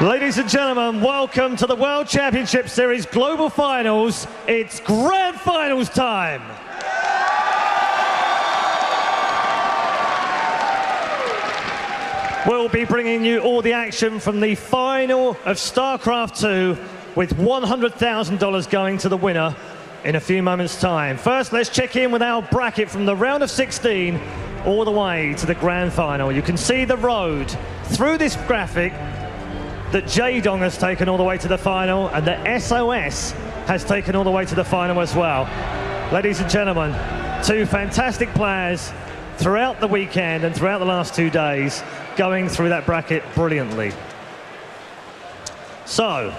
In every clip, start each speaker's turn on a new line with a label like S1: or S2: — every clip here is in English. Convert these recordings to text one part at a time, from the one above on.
S1: Ladies and gentlemen, welcome to the World Championship Series Global Finals. It's Grand Finals time. We'll be bringing you all the action from the final of StarCraft 2 with $100,000 going to the winner in a few moments' time. First, let's check in with our bracket from the round of 16 all the way to the Grand Final. You can see the road through this graphic that Jaedong has taken all the way to the final, and that SoS has taken all the way to the final as well. Ladies and gentlemen, two fantastic players throughout the weekend and throughout the last 2 days, going through that bracket brilliantly. So,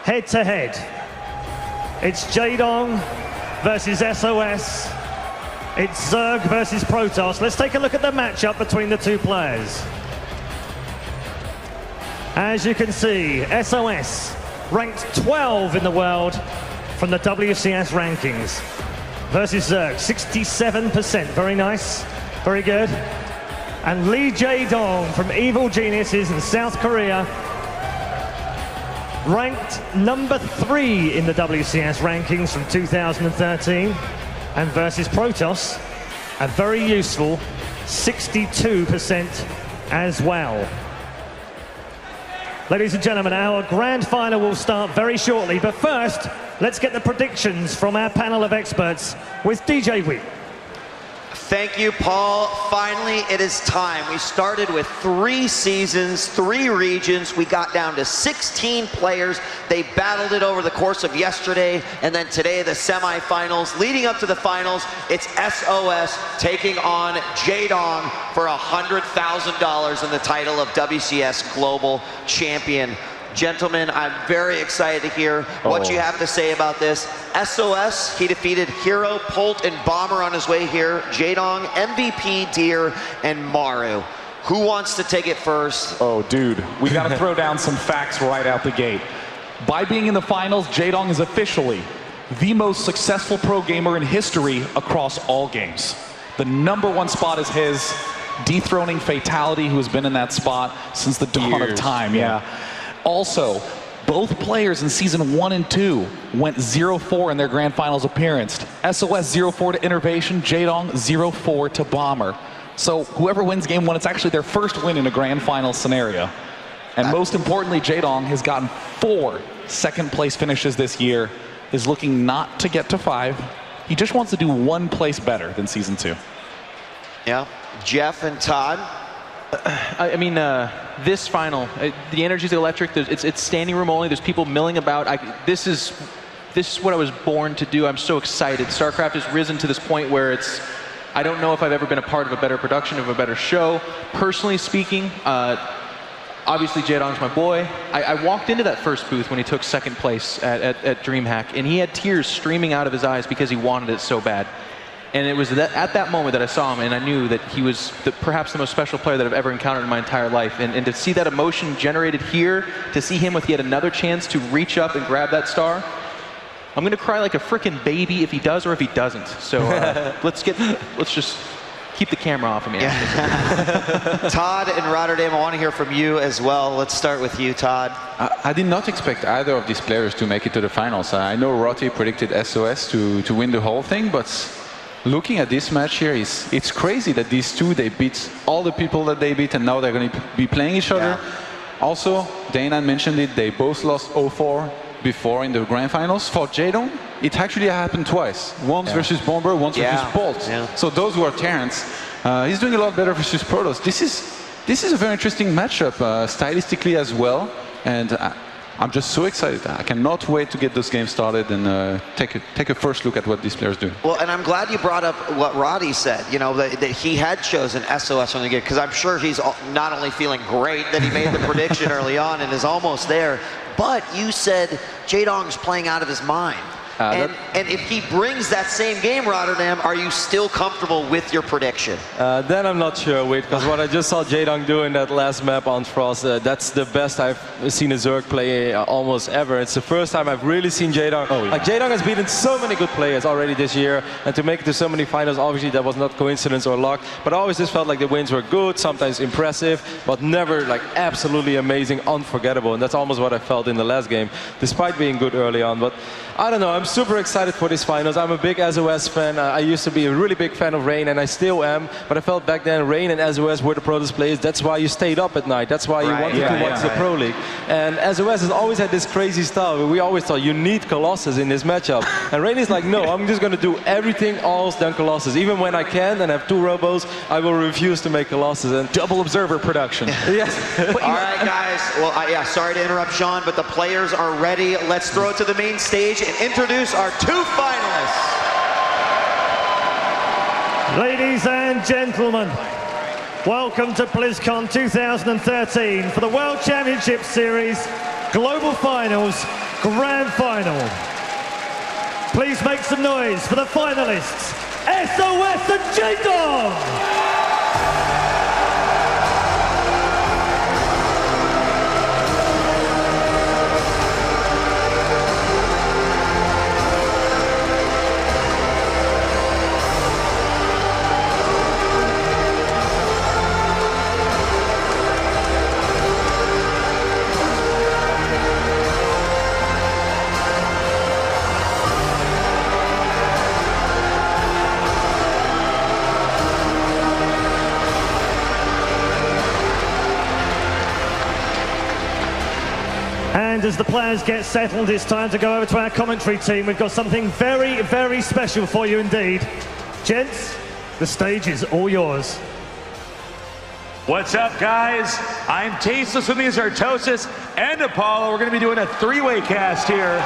S1: head to head, it's Jaedong versus SoS. It's Zerg versus Protoss. Let's take a look at the matchup between the two players. As you can see, SoS ranked 12 in the world from the WCS rankings versus Zerg, 67%. Very nice, very good. And Lee Jaedong from Evil Geniuses in South Korea, ranked number 3 in the WCS rankings from 2013. And versus Protoss, a very useful 62% as well. Ladies and gentlemen, our grand final will start very shortly, but first, let's get the predictions from our panel of experts with DJ Wheat.
S2: Thank you, Paul. Finally, it is time. We started with 3 seasons, 3 regions. We got down to 16 players. They battled it over the course of yesterday, and then today, the semifinals. Leading up to the finals, it's SoS taking on Jaedong for $100,000 in the title of WCS Global Champion. Gentlemen, I'm very excited to hear what you have to say about this. SoS, he defeated Hero, Polt, and Bomber on his way here. Jaedong, MVP, Deer, and Maru. Who wants to take it first?
S3: Oh, dude, we got to throw down some facts right out the gate. By being in the finals, Jaedong is officially the most successful pro gamer in history across all games. The #1 spot is his, dethroning Fatality, who has been in that spot since the dawn of time. Yeah. Also, both players in Season 1 and 2 went 0-4 in their Grand Finals appearance. SoS 0-4 to Innervation, Jaedong 0-4 to Bomber. So whoever wins Game 1, it's actually their first win in a Grand Final scenario. And most importantly, Jaedong has gotten 4 second-place finishes this year, is looking not to get to 5. He just wants to do 1 place better than Season 2.
S2: Yeah, Jeff and Todd.
S4: I mean, this final, the energy's electric. It's standing room only. There's people milling about. This is what I was born to do. I'm so excited. StarCraft has risen to this point where it's, I don't know if I've ever been a part of a better production, of a better show. Personally speaking, obviously Jaedong's my boy. I walked into that first booth when he took 2nd place at DreamHack, and he had tears streaming out of his eyes because he wanted it so bad. And it was at that moment that I saw him, and I knew that he was perhaps the most special player that I've ever encountered in my entire life. And to see that emotion generated here, to see him with yet another chance to reach up and grab that star, I'm going to cry like a freaking baby if he does or if he doesn't. So let's just keep the camera off of me.
S2: Yeah. Todd in Rotterdam, I want to hear from you as well. Let's start with you, Todd.
S5: I did not expect either of these players to make it to the finals. I know Rotti predicted SoS to win the whole thing, but looking at this match here, it's crazy that these two, they beat all the people that they beat, and now they're going to be playing each other. Also, Dana mentioned it, they both lost 0-4 before in the Grand Finals. For Jaedong, it actually happened twice. Once versus Bomber, once versus Bolt. So those who are Terrence, he's doing a lot better versus Protoss. This is a very interesting matchup, stylistically as well. And I'm just so excited. I cannot wait to get those games started and take a first look at what these players do.
S2: Well, and I'm glad you brought up what Roddy said, you know, that he had chosen SoS from the get, because I'm sure he's not only feeling great that he made the prediction early on and is almost there, but you said Jaedong's playing out of his mind. And if he brings that same game, Rotterdam, are you still comfortable with your prediction?
S6: Then I'm not sure, because what I just saw Jaedong do in that last map on Frost, that's the best I've seen a Zerg play almost ever. It's the first time I've really seen Jaedong.
S3: Oh, yeah.
S6: Like, Jaedong has beaten so many good players already this year, and to make it to so many finals, obviously that was not coincidence or luck, but I always just felt like the wins were good, sometimes impressive, but never like absolutely amazing, unforgettable, and that's almost what I felt in the last game, despite being good early on. But I don't know, I'm super excited for these finals. I'm a big SoS fan. I used to be a really big fan of Rain, and I still am, but I felt back then Rain and SoS were the Protoss players. That's why you stayed up at night. That's why you wanted to watch the Pro League. And SoS has always had this crazy style. We always thought you need Colossus in this matchup. And Rain is like, no, I'm just going to do everything else than Colossus. Even when I can and have 2 robos, I will refuse to make Colossus. And
S3: double observer production.
S6: Yes.
S2: All right, guys. Well, yeah, sorry to interrupt, Sean, but the players are ready. Let's throw it to the main stage and introduce our 2 finalists.
S1: Ladies and gentlemen, welcome to BlizzCon 2013 for the World Championship Series Global Finals Grand Final. Please make some noise for the finalists, SoS and Jaedong! And as the players get settled, it's time to go over to our commentary team. We've got something very, very special for you indeed. Gents, the stage is all yours.
S7: What's up, guys? I'm Tasteless. With me is Artosis and Apollo. We're going to be doing a 3-way cast here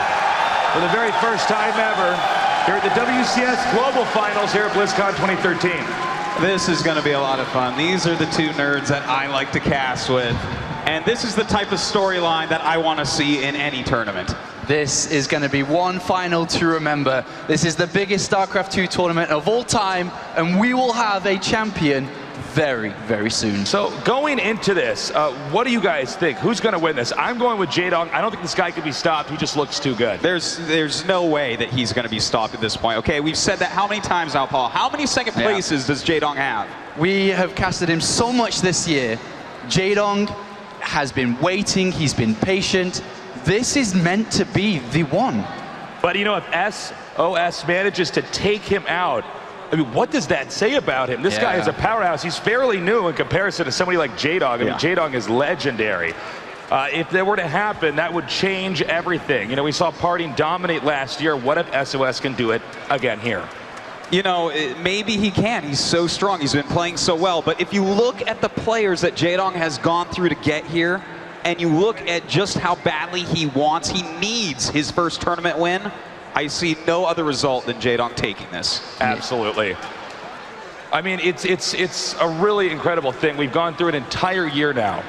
S7: for the very first time ever here at the WCS Global Finals here at BlizzCon 2013.
S8: This is going to be a lot of fun. These are the 2 nerds that I like to cast with. And this is the type of storyline that I want to see in any tournament.
S9: This is going to be one final to remember. This is the biggest StarCraft 2 tournament of all time, and we will have a champion very, very soon.
S7: So going into this, what do you guys think? Who's going to win this? I'm going with Jaedong. I don't think this guy can be stopped. He just looks too good.
S8: There's no way that he's going to be stopped at this point. Okay, we've said that how many times now, Paul? How many second places does Jaedong have?
S9: We have casted him so much this year. Jaedong has been waiting. He's been patient. This is meant to be the one.
S7: But you know, if SoS manages to take him out, I mean, what does that say about him? This guy is a powerhouse. He's fairly new in comparison to somebody like Jaedong. I mean, Jaedong is legendary. If that were to happen, that would change everything. You know, we saw Parting dominate last year. What if SoS can do it again here?
S8: You know, maybe he can. He's so strong. He's been playing so well. But if you look at the players that Jaedong has gone through to get here, and you look at just how badly he needs his first tournament win, I see no other result than Jaedong taking this.
S7: Absolutely. I mean, it's a really incredible thing. We've gone through an entire year now,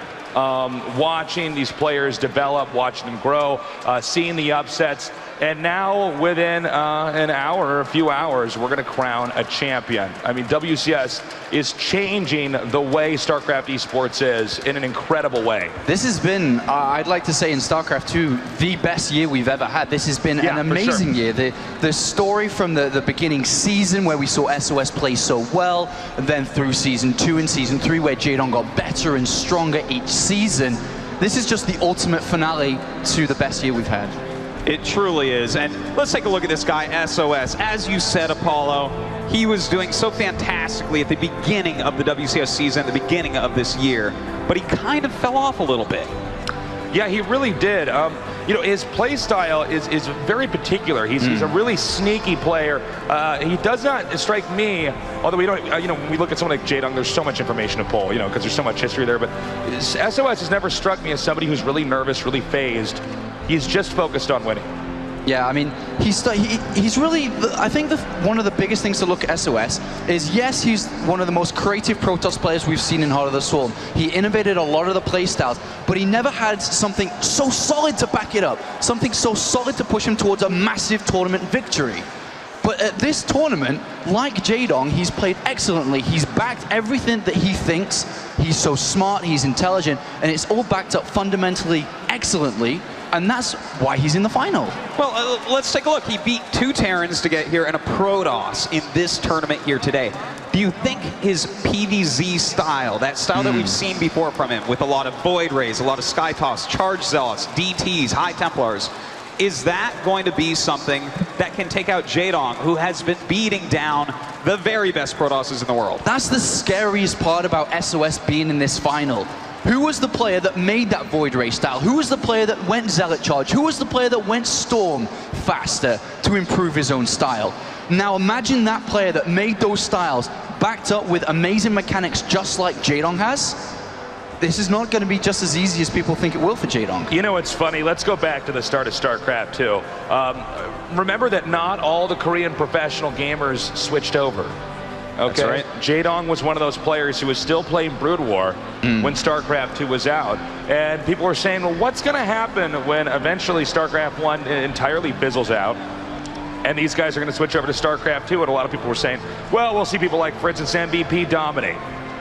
S7: watching these players develop, watching them grow, seeing the upsets, and now within an hour or a few hours, we're going to crown a champion. I mean, WCS is changing the way StarCraft esports is in an incredible way.
S9: This has been, I'd like to say in StarCraft 2, the best year we've ever had. This has been an amazing year. The story from the beginning season where we saw SoS play so well, and then through Season 2 and Season 3 where Jaedong got better and stronger each season. This is just the ultimate finale to the best year we've had.
S8: It truly is. And let's take a look at this guy, SoS. As you said, Apollo, he was doing so fantastically at the beginning of the WCS season, at the beginning of this year, but he kind of fell off a little bit.
S7: Yeah, he really did. You know, his play style is very particular. He's a really sneaky player. He does not strike me, although we don't, you know, when we look at someone like Jaedong, there's so much information to pull, you know, because there's so much history there, but SoS has never struck me as somebody who's really nervous, really phased. He's just focused on winning.
S9: Yeah, I mean, he's really, I think one of the biggest things to look at SOS is, yes, he's one of the most creative Protoss players we've seen in Heart of the Swarm. He innovated a lot of the playstyles, but he never had something so solid to back it up, something so solid to push him towards a massive tournament victory. But at this tournament, like Jaedong, he's played excellently. He's backed everything that he thinks. He's so smart, he's intelligent, and it's all backed up fundamentally excellently. And that's why he's in the final.
S8: Well, let's take a look. He beat 2 Terrans to get here and a Protoss in this tournament here today. Do you think his PvZ style, that style that we've seen before from him, with a lot of Void Rays, a lot of Sky Toss, Charge Zealots, DTs, High Templars, is that going to be something that can take out Jaedong, who has been beating down the very best Protosses in the world?
S9: That's the scariest part about SOS being in this final. Who was the player that made that Void Ray style? Who was the player that went Zealot Charge? Who was the player that went Storm faster to improve his own style? Now imagine that player that made those styles backed up with amazing mechanics just like Jaedong has. This is not going to be just as easy as people think it will for Jaedong.
S7: You know, it's funny. Let's go back to the start of StarCraft 2. Remember that not all the Korean professional gamers switched over. Okay,
S8: right.
S7: Jaedong was one of those players who was still playing Brood War when StarCraft 2 was out. And people were saying, well, what's going to happen when eventually StarCraft 1 entirely fizzles out? And these guys are going to switch over to StarCraft 2. And a lot of people were saying, well, we'll see people like, for instance, MVP dominate.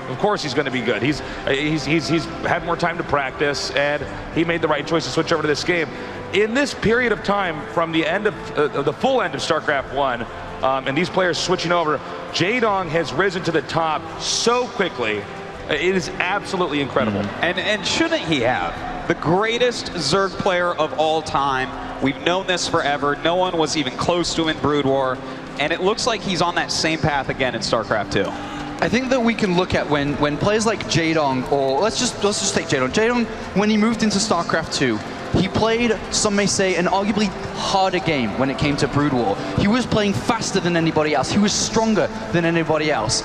S7: Of course he's going to be good. He's had more time to practice, and he made the right choice to switch over to this game. In this period of time, from the end of the full end of StarCraft 1, and these players switching over, Jaedong has risen to the top so quickly. It is absolutely incredible.
S8: And shouldn't he have? The greatest Zerg player of all time. We've known this forever. No one was even close to him in Brood War. And it looks like he's on that same path again in StarCraft 2.
S9: I think that we can look at when players like Jaedong, or let's just take Jaedong. Jaedong, when he moved into StarCraft 2, he played, some may say, an arguably harder game when it came to Brood War. He was playing faster than anybody else. He was stronger than anybody else.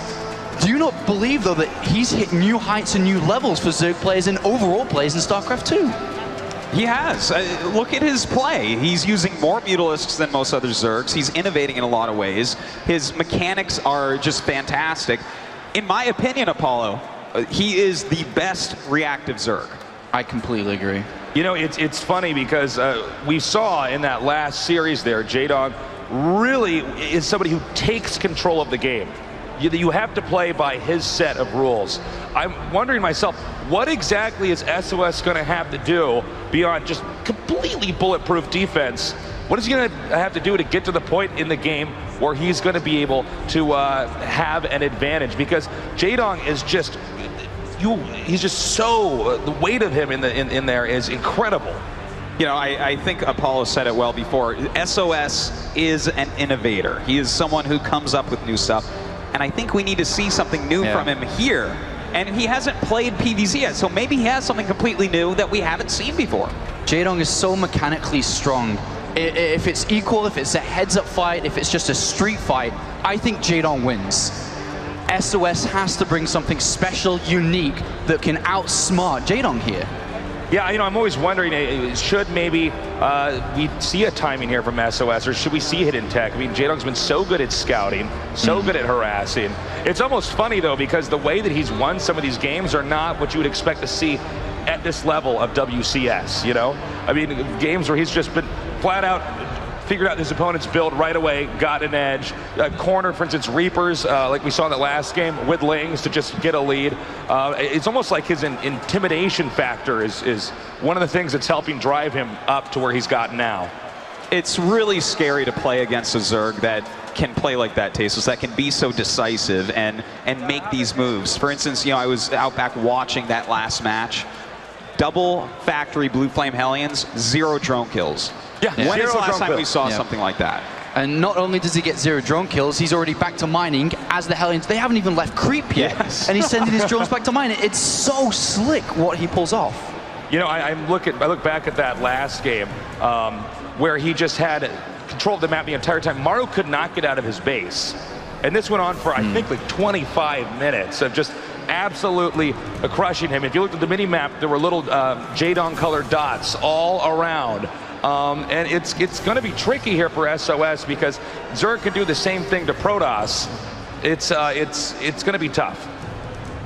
S9: Do you not believe, though, that he's hit new heights and new levels for Zerg players and overall players in StarCraft 2?
S8: He has. Look at his play. He's using more Mutalisks than most other Zergs. He's innovating in a lot of ways. His mechanics are just fantastic. In my opinion, Apollo, he is the best reactive Zerg.
S9: I completely agree.
S7: You know, it's funny because we saw in that last series there, Jaedong really is somebody who takes control of the game. You have to play by his set of rules. I'm wondering myself, what exactly is SOS going to have to do beyond just completely bulletproof defense? What is he going to have to do to get to the point in the game where he's going to be able to have an advantage? Because Jaedong is just, he's just so, the weight of him in there is incredible.
S8: You know, I think Apollo said it well before. SOS is an innovator. He is someone who comes up with new stuff. And I think we need to see something new from him here. And he hasn't played PvZ yet, so maybe he has something completely new that we haven't seen before.
S9: Jaedong is so mechanically strong. If it's equal, if it's a heads-up fight, if it's just a street fight, I think Jaedong wins. SOS has to bring something special, unique, that can outsmart Jaedong here.
S7: Yeah, you know, I'm always wondering, should maybe we see a timing here from SOS, or should we see hidden tech? I mean, Jaedong's been so good at scouting, so good at harassing. It's almost funny, though, because the way that he's won some of these games are not what you would expect to see at this level of WCS, you know? I mean, games where he's just been flat out figured out his opponent's build right away, got an edge, corner, for instance, Reapers, like we saw in the last game, with Lings to just get a lead. It's almost like his intimidation factor is one of the things that's helping drive him up to where he's gotten now.
S8: It's really scary to play against a Zerg that can play like that, Tasos, that can be so decisive and make these moves. For instance, you know, I was out back watching that last match. Double factory Blue Flame Hellions, 0 drone kills.
S7: Yeah,
S8: when is the last time we saw something like that?
S9: And not only does he get 0 drone kills, he's already back to mining as the Hellions. They haven't even left creep yet.
S8: Yes.
S9: And he's sending his drones back to mining. It's so slick what he pulls off.
S7: You know, I look back at that last game where he just had control of the map the entire time. Maru could not get out of his base. And this went on for, I think, like 25 minutes of just absolutely crushing him. If you looked at the mini-map, there were little Jaedong colored dots all around. And it's going to be tricky here for SoS because Zerg can do the same thing to Protoss. It's going to be tough.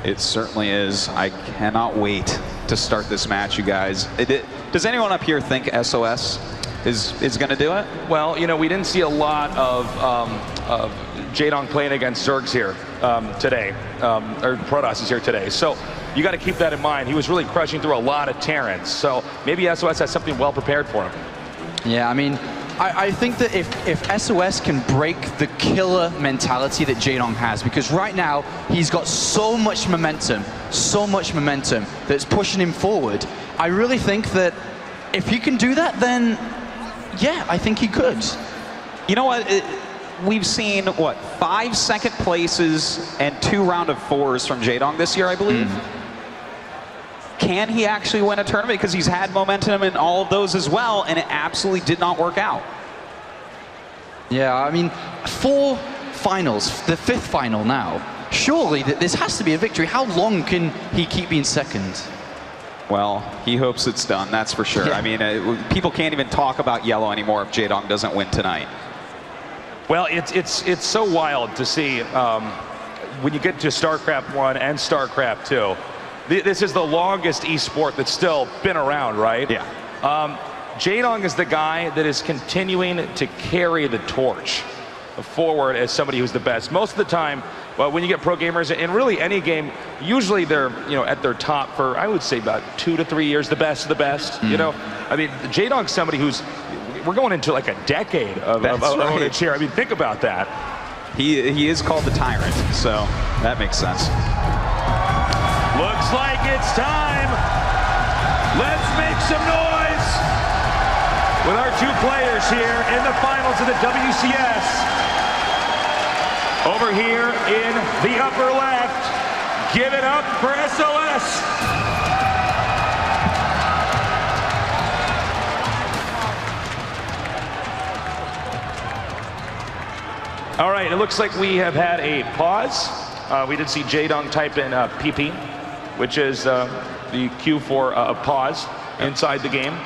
S8: It certainly is. I cannot wait to start this match, you guys. Does anyone up here think SoS is going to do it?
S7: Well, you know, we didn't see a lot of Jaedong playing against Zergs here today, or Protoss is here today. So you got to keep that in mind. He was really crushing through a lot of Terrans. So maybe SoS has something well prepared for him.
S9: Yeah, I mean, I think that if SoS can break the killer mentality that Jaedong has, because right now he's got so much momentum that's pushing him forward. I really think that if he can do that, then yeah, I think he could.
S8: You know what? We've seen, what, 5 second places and 2 round of 4s from Jaedong this year, I believe. Can he actually win a tournament? Because he's had momentum in all of those as well, and it absolutely did not work out.
S9: Yeah, I mean, 4 finals, the 5th final now. Surely this has to be a victory. How long can he keep being second?
S8: Well, he hopes it's done, that's for sure.
S9: Yeah.
S8: I mean, people can't even talk about yellow anymore if Jaedong doesn't win tonight.
S7: Well, it's so wild to see when you get to StarCraft 1 and StarCraft 2. This is the longest esport that's still been around, right?
S8: Yeah.
S7: Jaedong is the guy that is continuing to carry the torch forward as somebody who's the best. Most of the time, well, when you get pro gamers in really any game, usually they're at their top for, I would say, about 2 to 3 years, the best of the best. You know, I mean, Jaedong's somebody who's, we're going into like a decade of owning chair. I mean, think about that.
S8: He is called the Tyrant, so that makes sense.
S7: Looks like it's time. Let's make some noise with our 2 players here in the finals of the WCS. Over here in the upper left, give it up for SoS. All right, it looks like we have had a pause. We did see Jaedong type in PP, which is the cue for a pause inside the game.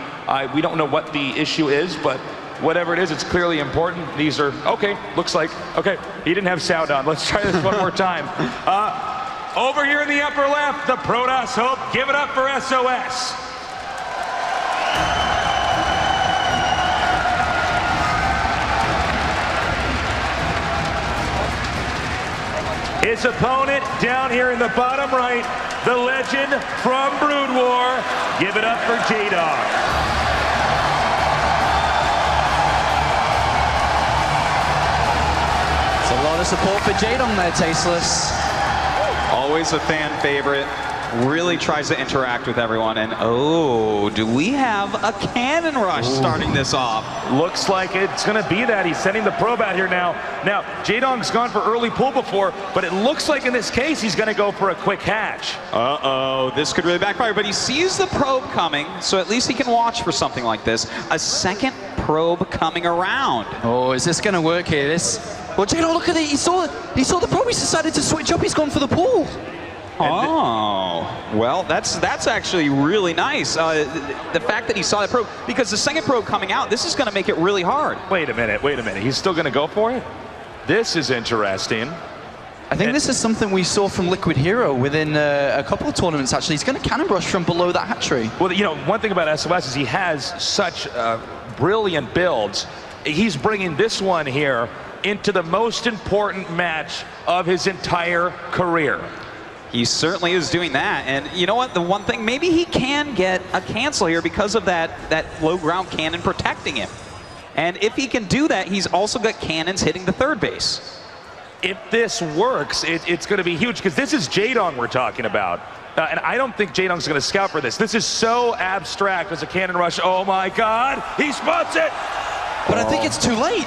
S7: We don't know what the issue is, but whatever it is, it's clearly important. These are, okay, looks like, okay, he didn't have sound on. Let's try this one more time. Over here in the upper left, the Protoss hope. Give it up for SoS. His opponent down here in the bottom right, the legend from Brood War. Give it up for Jaedong.
S9: It's a lot of support for Jaedong there, Tasteless.
S8: Always a fan favorite. Really tries to interact with everyone. And oh, do we have a cannon rush starting this off?
S7: Looks like it's going to be that. He's sending the probe out here now. Now, Jaedong's gone for early pull before, but it looks like in this case he's going to go for a quick hatch.
S8: Uh-oh, this could really backfire. But he sees the probe coming, so at least he can watch for something like this. A second probe coming around.
S9: Oh, is this going to work here? Well, Jaedong, look at it. He saw the probe. He's decided to switch up. He's gone for the pull.
S8: Oh, well, that's actually really nice. The fact that he saw that probe, because the second probe coming out, this is going to make it really hard.
S7: Wait a minute. He's still going to go for it? This is interesting.
S9: I think this is something we saw from Liquid Hero within a couple of tournaments, actually. He's going to cannon rush from below that hatchery.
S7: Well, you know, one thing about SoS is he has such brilliant builds. He's bringing this one here into the most important match of his entire career.
S8: He certainly is doing that. And you know what? The one thing, maybe he can get a cancel here because of that low ground cannon protecting him. And if he can do that, he's also got cannons hitting the third base.
S7: If this works, it's going to be huge, because this is Jaedong we're talking about. And I don't think Jaedong's going to scout for this. This is so abstract as a cannon rush. Oh my God, he spots it!
S9: But I think it's too late.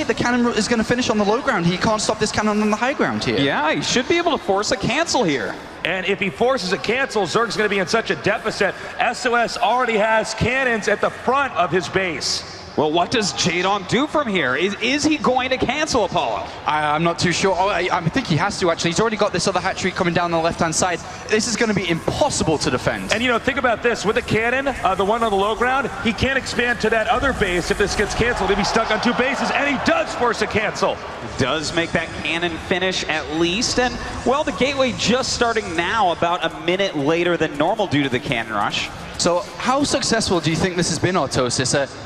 S9: The cannon is going to finish on the low ground. He can't stop this cannon on the high ground here.
S8: Yeah, he should be able to force a cancel here.
S7: And if he forces a cancel, Zerg's going to be in such a deficit. SoS already has cannons at the front of his base.
S8: Well, what does Jaedong do from here? Is he going to cancel Apollo?
S9: I'm not too sure. Oh, I think he has to, actually. He's already got this other hat trick coming down on the left-hand side. This is going to be impossible to defend.
S7: And, you know, think about this. With the cannon, the one on the low ground, he can't expand to that other base if this gets canceled. He'd be stuck on 2 bases, and he does force a cancel.
S8: Does make that cannon finish at least. And, well, the gateway just starting now, about a minute later than normal due to the cannon rush.
S9: So how successful do you think this has been, Artos?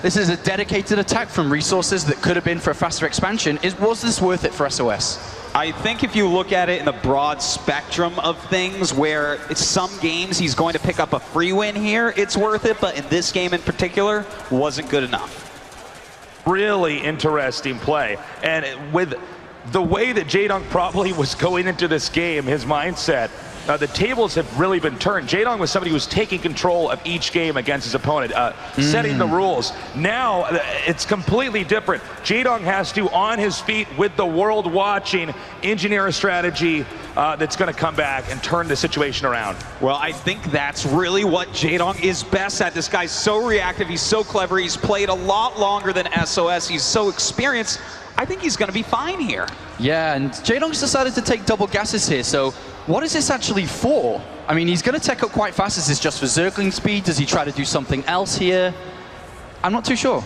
S9: This is a dedicated attack from resources that could have been for a faster expansion. Was this worth it for SOS?
S8: I think if you look at it in the broad spectrum of things, where it's some games he's going to pick up a free win here, it's worth it, but in this game in particular, wasn't good enough.
S7: Really interesting play. And with the way that Jaedong probably was going into this game, his mindset, the tables have really been turned. Jaedong was somebody who was taking control of each game against his opponent, setting the rules. Now, it's completely different. Jaedong has to, on his feet, with the world watching, engineer a strategy that's going to come back and turn the situation around.
S8: Well, I think that's really what Jaedong is best at. This guy's so reactive, he's so clever, he's played a lot longer than SOS, he's so experienced. I think he's going to be fine here.
S9: Yeah, and Jaedong's decided to take double gases here, so what is this actually for? I mean, he's going to tech up quite fast. Is this just for Zergling speed? Does he try to do something else here? I'm not too sure.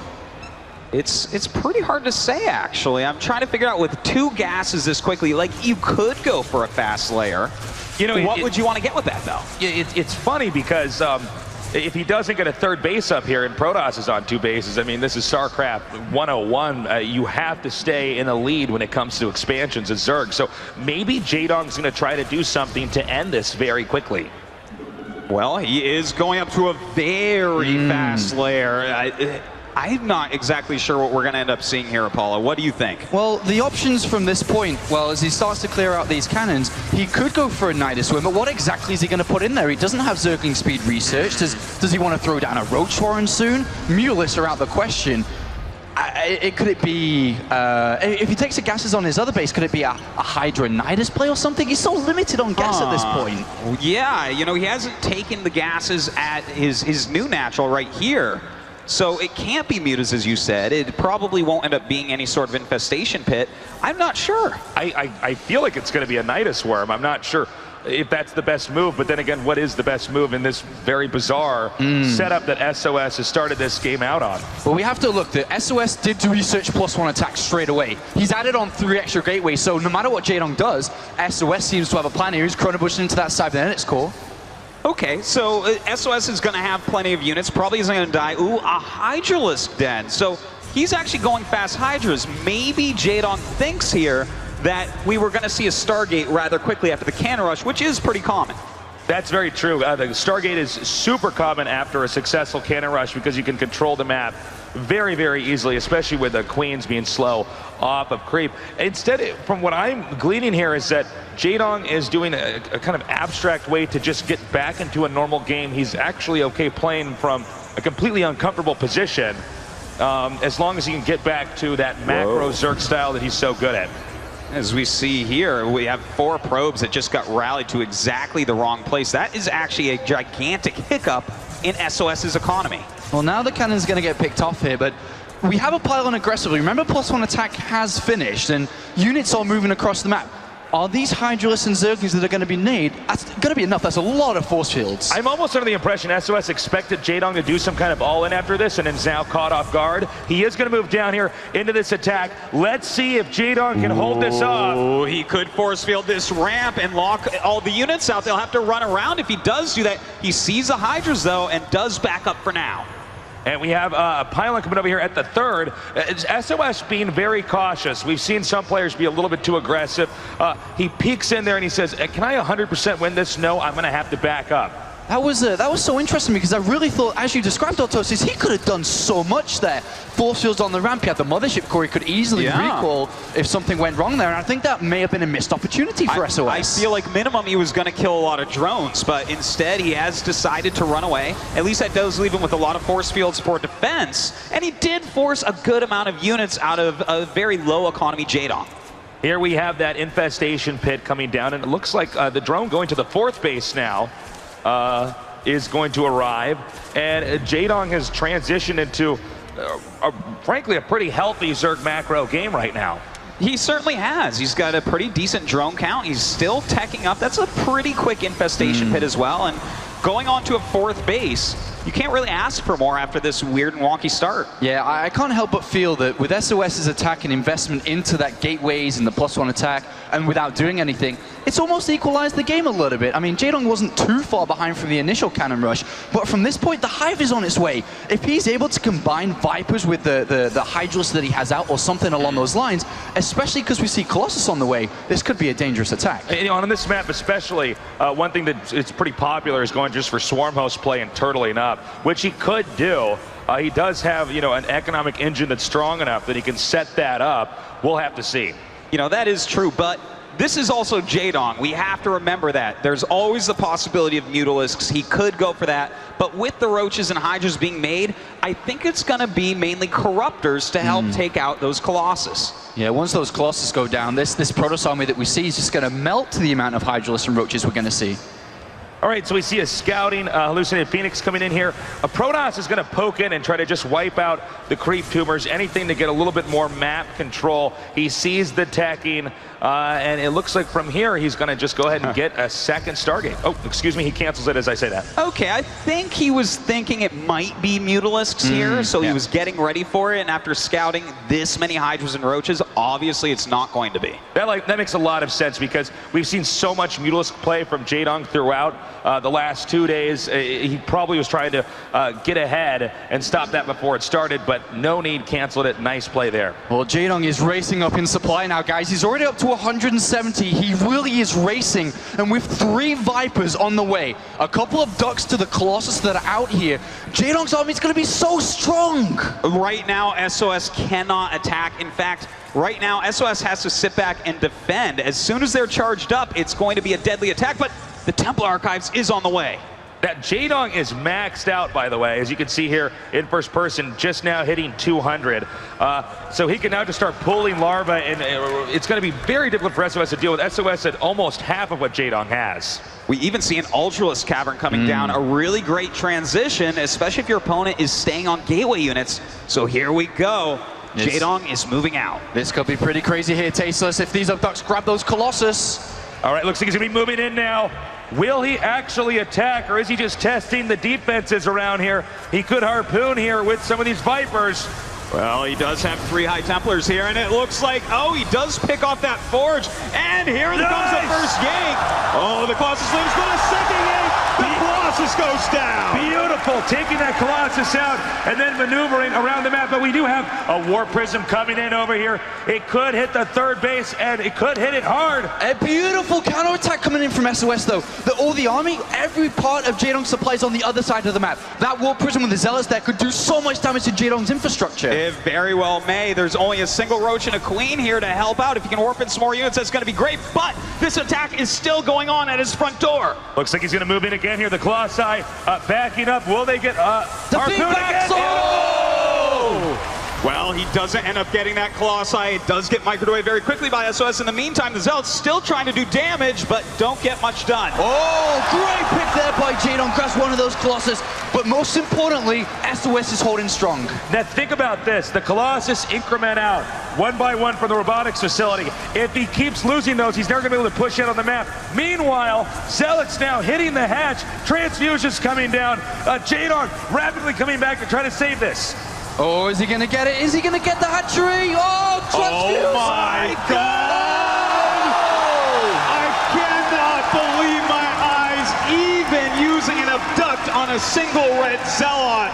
S8: It's pretty hard to say, actually. I'm trying to figure out with 2 gases this quickly, like, you could go for a fast layer. You know, what would you want to get with that, though?
S7: It's funny because if he doesn't get a 3rd base up here and Protoss is on 2 bases, I mean, this is StarCraft 101. You have to stay in the lead when it comes to expansions as Zerg. So maybe Jaedong's going to try to do something to end this very quickly.
S8: Well, he is going up to a very fast layer. I'm not exactly sure what we're going to end up seeing here, Apollo. What do you think?
S9: Well, the options from this point, well, as he starts to clear out these cannons, he could go for a Nidus Worm, but what exactly is he going to put in there? He doesn't have Zergling speed research. Does he want to throw down a Roach Warren soon? Mulists are out the question. Could it be, if he takes the gases on his other base, could it be a Hydra Nidus play or something? He's so limited on gas at this point.
S8: Yeah, you know, he hasn't taken the gases at his new natural right here. So it can't be mutas, as you said. It probably won't end up being any sort of infestation pit. I'm not sure.
S7: I feel like it's going to be a Nidus Worm. I'm not sure if that's the best move, but then again, what is the best move in this very bizarre setup that SOS has started this game out on?
S9: Well, we have to look. The SOS did do research +1 attack straight away. He's added on 3 extra gateways, so no matter what Jaedong does, SOS seems to have a plan here. He's chronobushing into that cybernetics core.
S8: Okay, so SOS is going to have plenty of units, probably isn't going to die. Ooh, a Hydralisk Den. So he's actually going fast Hydras. Maybe Jaedong thinks here that we were going to see a Stargate rather quickly after the cannon rush, which is pretty common.
S7: That's very true. The Stargate is super common after a successful cannon rush because you can control the map very, very easily, especially with the Queens being slow off of creep. Instead, from what I'm gleaning here is that Jaedong is doing a kind of abstract way to just get back into a normal game. He's actually okay playing from a completely uncomfortable position as long as he can get back to that macro Zerg style that he's so good at.
S8: As we see here, we have 4 probes that just got rallied to exactly the wrong place. That is actually a gigantic hiccup in SOS's economy.
S9: Well, now the cannon's going to get picked off here, but we have a pylon aggressively. Remember, +1 attack has finished, and units are moving across the map. Are these Hydralisks and Zerglings that are going to be made? That's going to be enough. That's a lot of force fields.
S7: I'm almost under the impression SOS expected Jaedong to do some kind of all-in after this and is now caught off guard. He is going to move down here into this attack. Let's see if Jaedong can hold this off.
S8: Oh, he could force field this ramp and lock all the units out. They'll have to run around if he does do that. He sees the Hydras, though, and does back up for now.
S7: And we have a pylon coming over here at the 3rd. SOS being very cautious. We've seen some players be a little bit too aggressive. He peeks in there and he says, can I 100% win this? No, I'm going to have to back up.
S9: That was so interesting because I really thought, as you described, Autosis, he could have done so much there. Force fields on the ramp, he had the mothership core, he could easily recall if something went wrong there, and I think that may have been a missed opportunity for SOS.
S8: I feel like minimum he was going to kill a lot of drones, but instead he has decided to run away. At least that does leave him with a lot of force fields for defense, and he did force a good amount of units out of a very low economy Jaedong.
S7: Here we have that infestation pit coming down, and it looks like the drone going to the 4th base now is going to arrive, and Jaedong has transitioned into frankly, a pretty healthy Zerg macro game right now.
S8: He certainly has. He's got a pretty decent drone count. He's still teching up. That's a pretty quick infestation pit as well. And going on to a 4th base, you can't really ask for more after this weird and wonky start.
S9: Yeah, I can't help but feel that with SOS's attack and investment into that gateways and the +1 attack, and without doing anything, it's almost equalized the game a little bit. I mean, Jaedong wasn't too far behind from the initial cannon rush, but from this point, the Hive is on its way. If he's able to combine Vipers with the Hydralisk that he has out, or something along those lines, especially because we see Colossus on the way, this could be a dangerous attack.
S7: You know, on this map especially, one thing that it's pretty popular is going just for Swarm Host play and turtling up, which he could do. He does have, you know, an economic engine that's strong enough that he can set that up. We'll have to see.
S8: You know, that is true, but this is also Jaedong. We have to remember that. There's always the possibility of Mutalisks. He could go for that, but with the Roaches and Hydras being made, I think it's going to be mainly Corruptors to help take out those Colossus.
S9: Yeah, once those Colossus go down, this Protoss army that we see is just going to melt to the amount of Hydralisks and Roaches we're going to see.
S7: All right, so we see a scouting hallucinated Phoenix coming in here. A Protoss is going to poke in and try to just wipe out the creep tumors, anything to get a little bit more map control. He sees the teching, and it looks like from here he's going to just go ahead and get a second Stargate. Oh, excuse me, he cancels it as I say that.
S8: Okay, I think he was thinking it might be Mutalisks here, so he was getting ready for it, and after scouting this many Hydras and Roaches, obviously it's not going to be.
S7: That makes a lot of sense because we've seen so much Mutalisk play from Jaedong throughout the last 2 days. He probably was trying to get ahead and stop that before it started, but no need, canceled it. Nice play there.
S9: Well, Jaedong is racing up in supply now, guys. He's already up to 170. He really is racing, and with 3 Vipers on the way, a couple of ducks to the Colossus that are out here, Jaedong's army is going to be so strong.
S8: Right now, SOS cannot attack. In fact, right now, SOS has to sit back and defend. As soon as they're charged up, it's going to be a deadly attack, but the Templar Archives is on the way.
S7: That Jaedong is maxed out, by the way, as you can see here in first person, just now hitting 200. So he can now just start pulling larvae, and it's going to be very difficult for SOS to deal with. SOS at almost half of what Jaedong has.
S8: We even see an Ultralisk Cavern coming down, a really great transition, especially if your opponent is staying on gateway units. So here we go. Jaedong is moving out.
S9: This could be pretty crazy here, Tasteless, if these ducks grab those Colossus.
S7: All right, looks like he's going to be moving in now. Will he actually attack, or is he just testing the defenses around here? He could harpoon here with some of these Vipers.
S8: Well, he does have 3 High Templars here, and it looks like, oh, he does pick off that Forge, and here comes the first yank. Oh, the Colossus leaves, but a second yank. The Colossus goes down.
S7: Beautiful, taking that Colossus out and then maneuvering around the map, but we do have a War Prism coming in over here. It could hit the 3rd base, and it could hit it hard.
S9: A beautiful counterattack coming in from SOS, though. All the army, every part of Jaedong's supplies on the other side of the map. That War Prism with the Zealots there could do so much damage to Jaedong's infrastructure.
S8: It very well may. There's only a single Roach and a Queen here to help out. If you can warp in some more units, that's going to be great, but this attack is still going on at his front door.
S7: Looks like he's going to move in again here. The Colossi backing up. Will they get harpoon again?
S8: Oh! Well, he doesn't end up getting that Colossi. It does get microwaved away very quickly by SOS. In the meantime, the Zealots still trying to do damage, but don't get much done.
S9: Oh, great pick there by Jaedong. Grabs one of those Colossus. But most importantly, SOS is holding strong.
S7: Now think about this. The Colossus increment out, 1 by 1 from the robotics facility. If he keeps losing those, he's never going to be able to push out on the map. Meanwhile, Zealots now hitting the hatch. Transfusions coming down. Jaedong rapidly coming back to try to save this.
S9: Oh, is he going to get it? Is he going to get the hatchery? Oh, transfuse!
S8: Oh my God! I cannot believe my eyes, even using an abduct on a single red Zealot.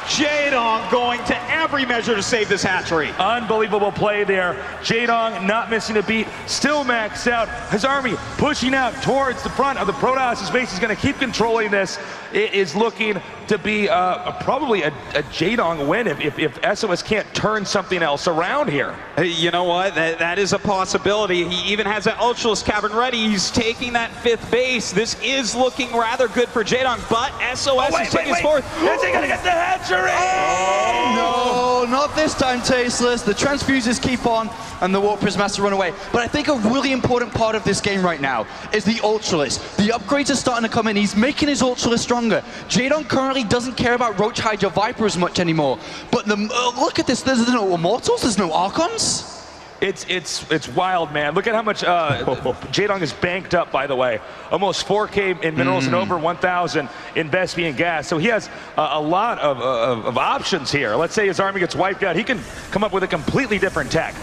S8: Jaedong going to every measure to save this hatchery.
S7: Unbelievable play there. Jaedong not missing a beat, still maxed out. His army pushing out towards the front of the Protoss base. He's going to keep controlling this. It is looking to be probably a Jaedong win if SOS can't turn something else around here.
S8: You know what? That is a possibility. He even has that Ultralisk Cavern ready. He's taking that 5th base. This is looking rather good for Jaedong, but SOS is taking his 4th.
S7: Is he going to get the hatchery?
S9: Oh, no! Oh, not this time, Tasteless. The transfuses keep on, and the Warp Prism has to run away. But I think a really important part of this game right now is the Ultralisk. The upgrades are starting to come in. He's making his Ultralisk stronger. Jaedong currently doesn't care about Roach, Hydra, Viper as much anymore. But look at this. There's no Immortals. There's no Archons.
S7: It's wild, man. Look at how much Jaedong is banked up, by the way. Almost 4K in minerals and over 1,000 in Vespian gas. So he has a lot of options here. Let's say his army gets wiped out. He can come up with a completely different tech.
S8: Two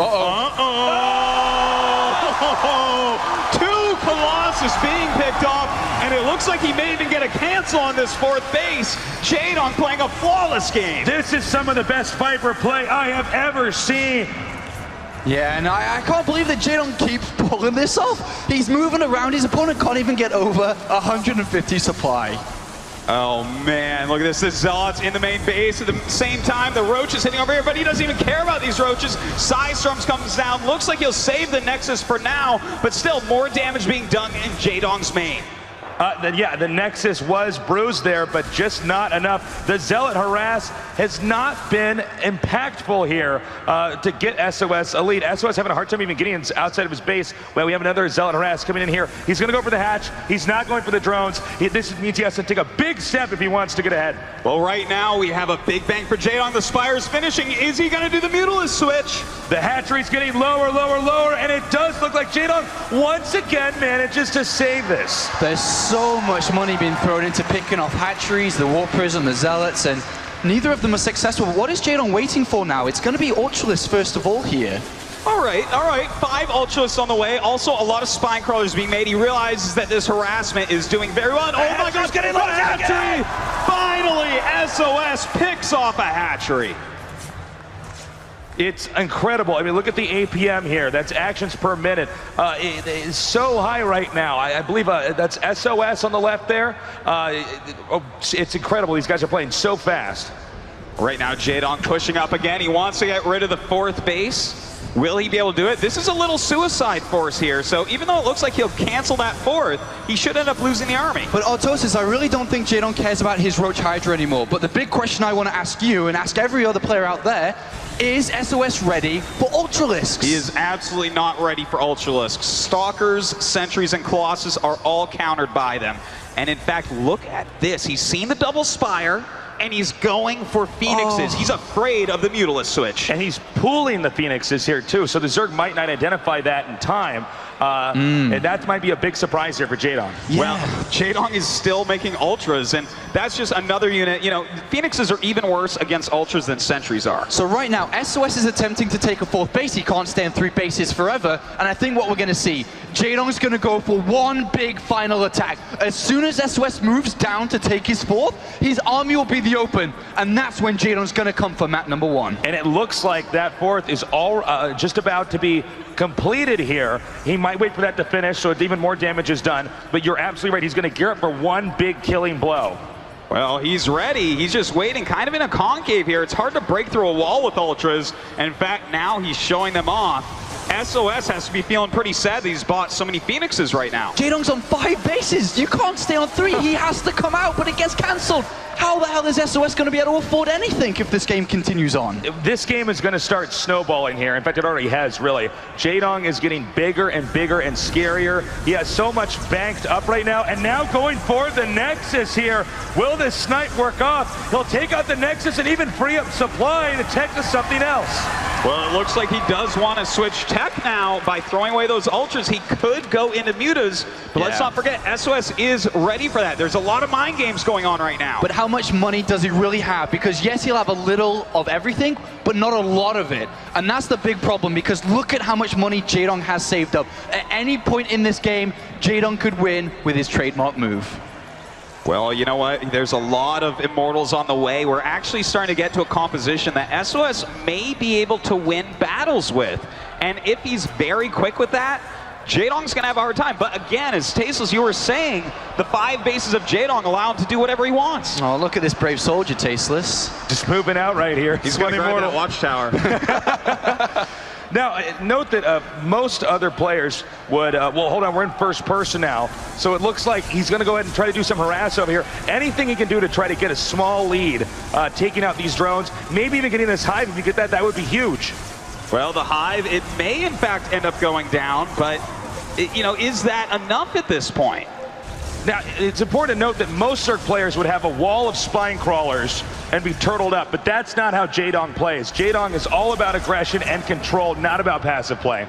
S8: Colossus being picked off, and it looks like he may even get a cancel on this 4th base. Jaedong playing a flawless game.
S7: This is some of the best Viper play I have ever seen.
S9: Yeah, and I can't believe that Jaedong keeps pulling this off. He's moving around. His opponent can't even get over 150 supply.
S8: Oh man, look at this. The Zealots in the main base at the same time. The Roach is hitting over here, but he doesn't even care about these Roaches. Psystorms comes down. Looks like he'll save the Nexus for now, but still more damage being done in Jaedong's main.
S7: Yeah, the Nexus was bruised there, but just not enough. The Zealot harass has not been impactful here to get SOS elite. SOS having a hard time even getting outside of his base. Well, we have another Zealot harass coming in here. He's going to go for the hatch. He's not going for the drones. This means he has to take a big step if he wants to get ahead.
S8: Well, right now we have a big bang for Jaedong. The Spire's finishing. Is he going to do the Mutalisk switch?
S7: The hatchery's getting lower, lower, lower, and it does look like Jaedong once again manages to save this.
S9: There's so much money being thrown into picking off hatcheries, the Warp Prism, the Zealots, and neither of them are successful. What is Jaedong waiting for now? It's going to be Ultralisk first of all here.
S8: All right. 5 Ultralisks on the way. Also, a lot of spine crawlers being made. He realizes that this harassment is doing very well. And, oh my gosh, getting a hatchery! Finally, SOS picks off a hatchery.
S7: It's incredible. I mean, look at the APM here. That's actions per minute. It is so high right now. I believe that's SOS on the left there. It's incredible. These guys are playing so fast.
S8: Right now, Jaedong pushing up again. He wants to get rid of the 4th base. Will he be able to do it? This is a little suicide force here, so even though it looks like he'll cancel that 4th, he should end up losing the army.
S9: But Autosis, I really don't think Jaedong cares about his Roach Hydra anymore. But the big question I want to ask you, and ask every other player out there, is SOS ready for Ultralisks?
S8: He is absolutely not ready for Ultralisks. Stalkers, Sentries, and Colossus are all countered by them. And in fact, look at this. He's seen the double Spire, and he's going for Phoenixes. He's afraid of the Mutalisk switch.
S7: And he's pooling the Phoenixes here too, so the Zerg might not identify that in time. And that might be a big surprise here for Jaedong.
S9: Yeah.
S8: Well, Jaedong is still making Ultras, and that's just another unit. You know, Phoenixes are even worse against Ultras than Sentries are.
S9: So right now, SOS is attempting to take a 4th base. He can't stay in 3 bases forever. And I think what we're going to see, Jaedong's going to go for one big final attack. As soon as SOS moves down to take his 4th, his army will be the open. And that's when Jaedong's going to come for map number 1.
S7: And it looks like that 4th is all just about to be completed here. He might wait for that to finish so even more damage is done, but you're absolutely right. He's going to gear up for one big killing blow.
S8: Well, he's ready. He's just waiting, kind of in a concave here. It's hard to break through a wall with Ultras. And in fact, now he's showing them off. SOS has to be feeling pretty sad that he's bought so many Phoenixes right now.
S9: Jaedong's on 5 bases. You can't stay on 3. He has to come out, but it gets cancelled. How the hell is SOS going to be able to afford anything if this game continues on?
S7: This game is going to start snowballing here. In fact, it already has, really. Jaedong is getting bigger and bigger and scarier. He has so much banked up right now, and now going for the Nexus here. Will this snipe work off? He'll take out the Nexus and even free up supply to tech to something else.
S8: Well, it looks like he does want to switch tech now by throwing away those Ultras. He could go into Mutas, but let's not forget, SOS is ready for that. There's a lot of mind games going on right now.
S9: But how much money does he really have? Because yes, he'll have a little of everything, but not a lot of it. And that's the big problem, because look at how much money Jaedong has saved up. At any point in this game, Jaedong could win with his trademark move.
S8: Well, you know what? There's a lot of Immortals on the way. We're actually starting to get to a composition that SOS may be able to win battles with. And if he's very quick with that, Jaedong's going to have a hard time. But again, as Tasteless, you were saying, the 5 bases of Jaedong allow him to do whatever he wants.
S9: Oh, look at this brave soldier, Tasteless.
S7: Just moving out right here.
S8: He's going to grab that watchtower.
S7: Now, note that most other players would, well, hold on, we're in first person now. So it looks like he's going to go ahead and try to do some harass over here. Anything he can do to try to get a small lead, taking out these drones, maybe even getting this hive. If you get that, that would be huge.
S8: Well, the hive, it may in fact end up going down, but, you know, is that enough at this point?
S7: Now, it's important to note that most Cirque players would have a wall of spine crawlers and be turtled up, but that's not how Jaedong plays. Jaedong is all about aggression and control, not about passive play.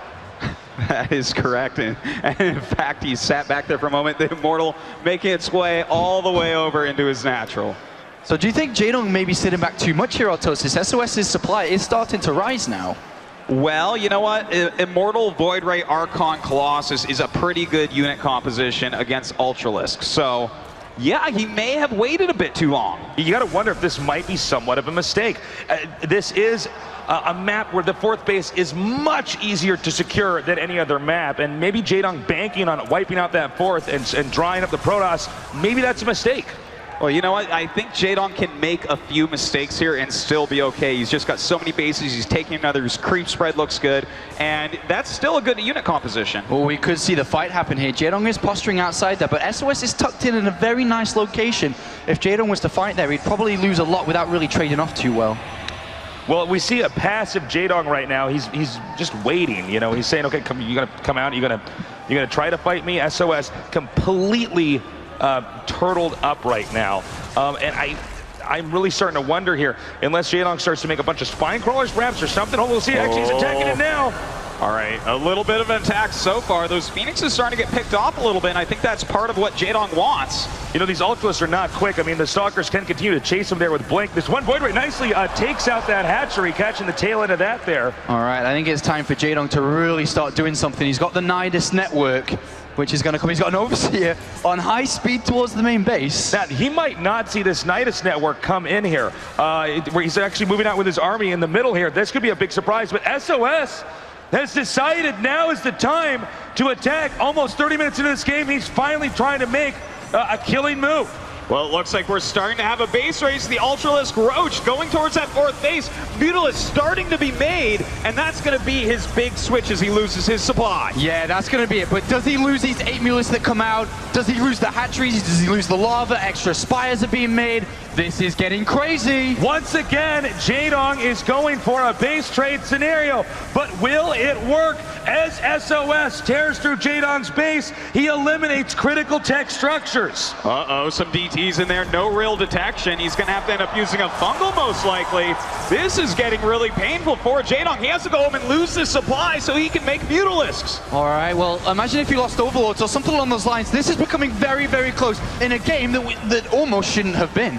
S8: That is correct, and in fact, he sat back there for a moment, the Immortal making its way all the way over into his natural.
S9: So do you think Jaedong may be sitting back too much here, Autosis? SOS's supply is starting to rise now.
S8: Well, you know what? Immortal, Void Ray, Archon, Colossus is a pretty good unit composition against Ultralisk. So, yeah, he may have waited a bit too long.
S7: You got to wonder if this might be somewhat of a mistake. This is a map where the fourth base is much easier to secure than any other map, and maybe Jaedong banking on wiping out that fourth and drying up the Protoss, maybe that's a mistake.
S8: Well, you know what? I think Jaedong can make a few mistakes here and still be okay. He's just got so many bases. He's taking another. His creep spread looks good, and that's still a good unit composition.
S9: Well, we could see the fight happen here. Jaedong is posturing outside there, but SOS is tucked in a very nice location. If Jaedong was to fight there, he'd probably lose a lot without really trading off too well.
S7: Well, we see a passive Jaedong right now. He's just waiting. You know, he's saying, "Okay, you're gonna come out. You're gonna try to fight me." SOS completely turtled up right now, and I'm really starting to wonder here, unless Jaedong starts to make a bunch of spine crawlers perhaps or something. Oh, we'll see. Actually, he's attacking it now.
S8: All right, a little bit of an attack so far. Those Phoenixes starting to get picked off a little bit, and I think that's part of what Jaedong wants.
S7: You know, these Ultralists are not quick. I mean, the Stalkers can continue to chase them there with Blink. This one Void Ray nicely takes out that hatchery, catching the tail end of that there.
S9: All right, I think it's time for Jaedong to really start doing something. He's got the Nidus network, which is going to come. He's got an Overseer on high speed towards the main base.
S7: Now, he might not see this Nidus network come in here, where he's actually moving out with his army in the middle here. This could be a big surprise, but SOS has decided now is the time to attack. Almost 30 minutes into this game, he's finally trying to make a killing move.
S8: Well, it looks like we're starting to have a base race. The Ultralisk Roach going towards that fourth base. Mutalisk starting to be made, and that's going to be his big switch as he loses his supply.
S9: Yeah, that's going to be it. But does he lose these 8 Mutalisks that come out? Does he lose the hatcheries? Does he lose the lava? Extra spires are being made. This is getting crazy.
S7: Once again, Jaedong is going for a base trade scenario, but will it work? As SOS tears through Jaedong's base, he eliminates critical tech structures.
S8: Uh-oh, some DTs in there, no real detection. He's going to have to end up using a fungal most likely. This is getting really painful for Jaedong. He has to go home and lose this supply so he can make Mutalisks.
S9: All right, well, imagine if you lost Overlords or something along those lines. This is becoming very, very close in a game that almost shouldn't have been.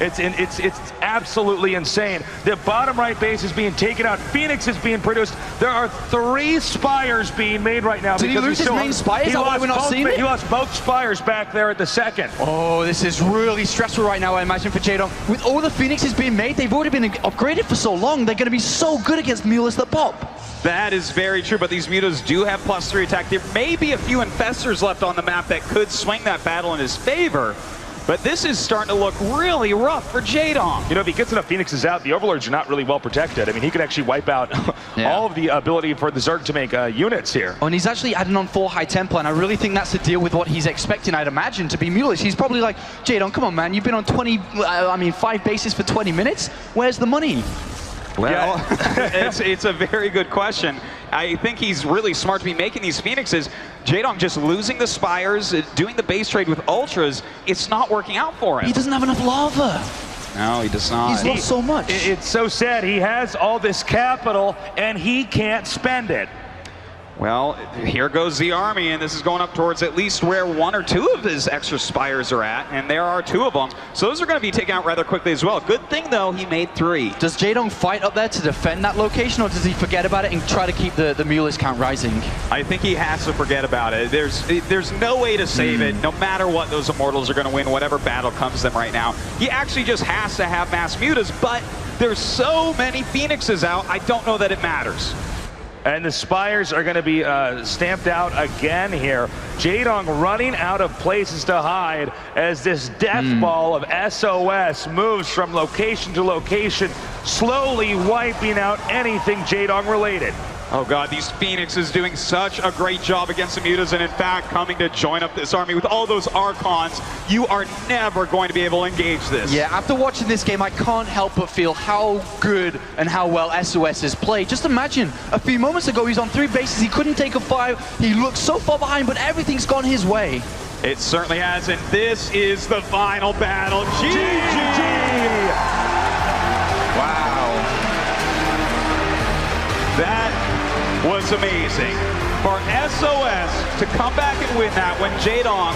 S7: It's absolutely insane. The bottom right base is being taken out. Phoenix is being produced. There are 3 spires being made right now.
S9: Did he lose his main spires? Is that why we're not seeing it?
S7: He lost both spires back there at the second.
S9: Oh, this is really stressful right now, I imagine, for Jaedong. With all the Phoenixes being made, they've already been upgraded for so long. They're going to be so good against Mutalisks that pop.
S8: That is very true, but these Mutas do have +3 attack. There may be a few Infestors left on the map that could swing that battle in his favor. But this is starting to look really rough for Jaedong.
S7: You know, if he gets enough Phoenixes out, the Overlords are not really well protected. I mean, he could actually wipe out all of the ability for the Zerg to make units here.
S9: Oh, and he's actually adding on 4 High Templar, and I really think that's the deal with what he's expecting, I'd imagine, to be Mutalisks. He's probably like, Jaedong, come on, man, you've been on 5 bases for 20 minutes. Where's the money?
S8: Well, it's a very good question. I think he's really smart to be making these Phoenixes. Jaedong just losing the spires, doing the base trade with Ultras, it's not working out for him.
S9: He doesn't have enough lava.
S8: No, he does not.
S9: He's lost so much.
S7: It's so sad. He has all this capital, and he can't spend it.
S8: Well, here goes the army, and this is going up towards at least where 1 or 2 of his extra spires are at, and there are 2 of them. So those are going to be taken out rather quickly as well. Good thing, though, he made 3.
S9: Does Jaedong fight up there to defend that location, or does he forget about it and try to keep the Mutalisk count rising?
S8: I think he has to forget about it. There's no way to save it, no matter what. Those Immortals are going to win whatever battle comes to them right now. He actually just has to have mass Mutas, but there's so many Phoenixes out, I don't know that it matters.
S7: And the spires are going to be stamped out again here. Jaedong running out of places to hide as this death ball of SOS moves from location to location, slowly wiping out anything Jaedong related.
S8: Oh god, these Phoenixes doing such a great job against the Mutas, and in fact coming to join up this army with all those Archons. You are never going to be able to engage this.
S9: Yeah, after watching this game, I can't help but feel how good and how well SoS has played. Just imagine, a few moments ago he's on 3 bases, he couldn't take a 5, he looked so far behind, but everything's gone his way.
S8: It certainly has, and this is the final battle. GG! Wow. That was amazing. For SoS to come back and win that when Jaedong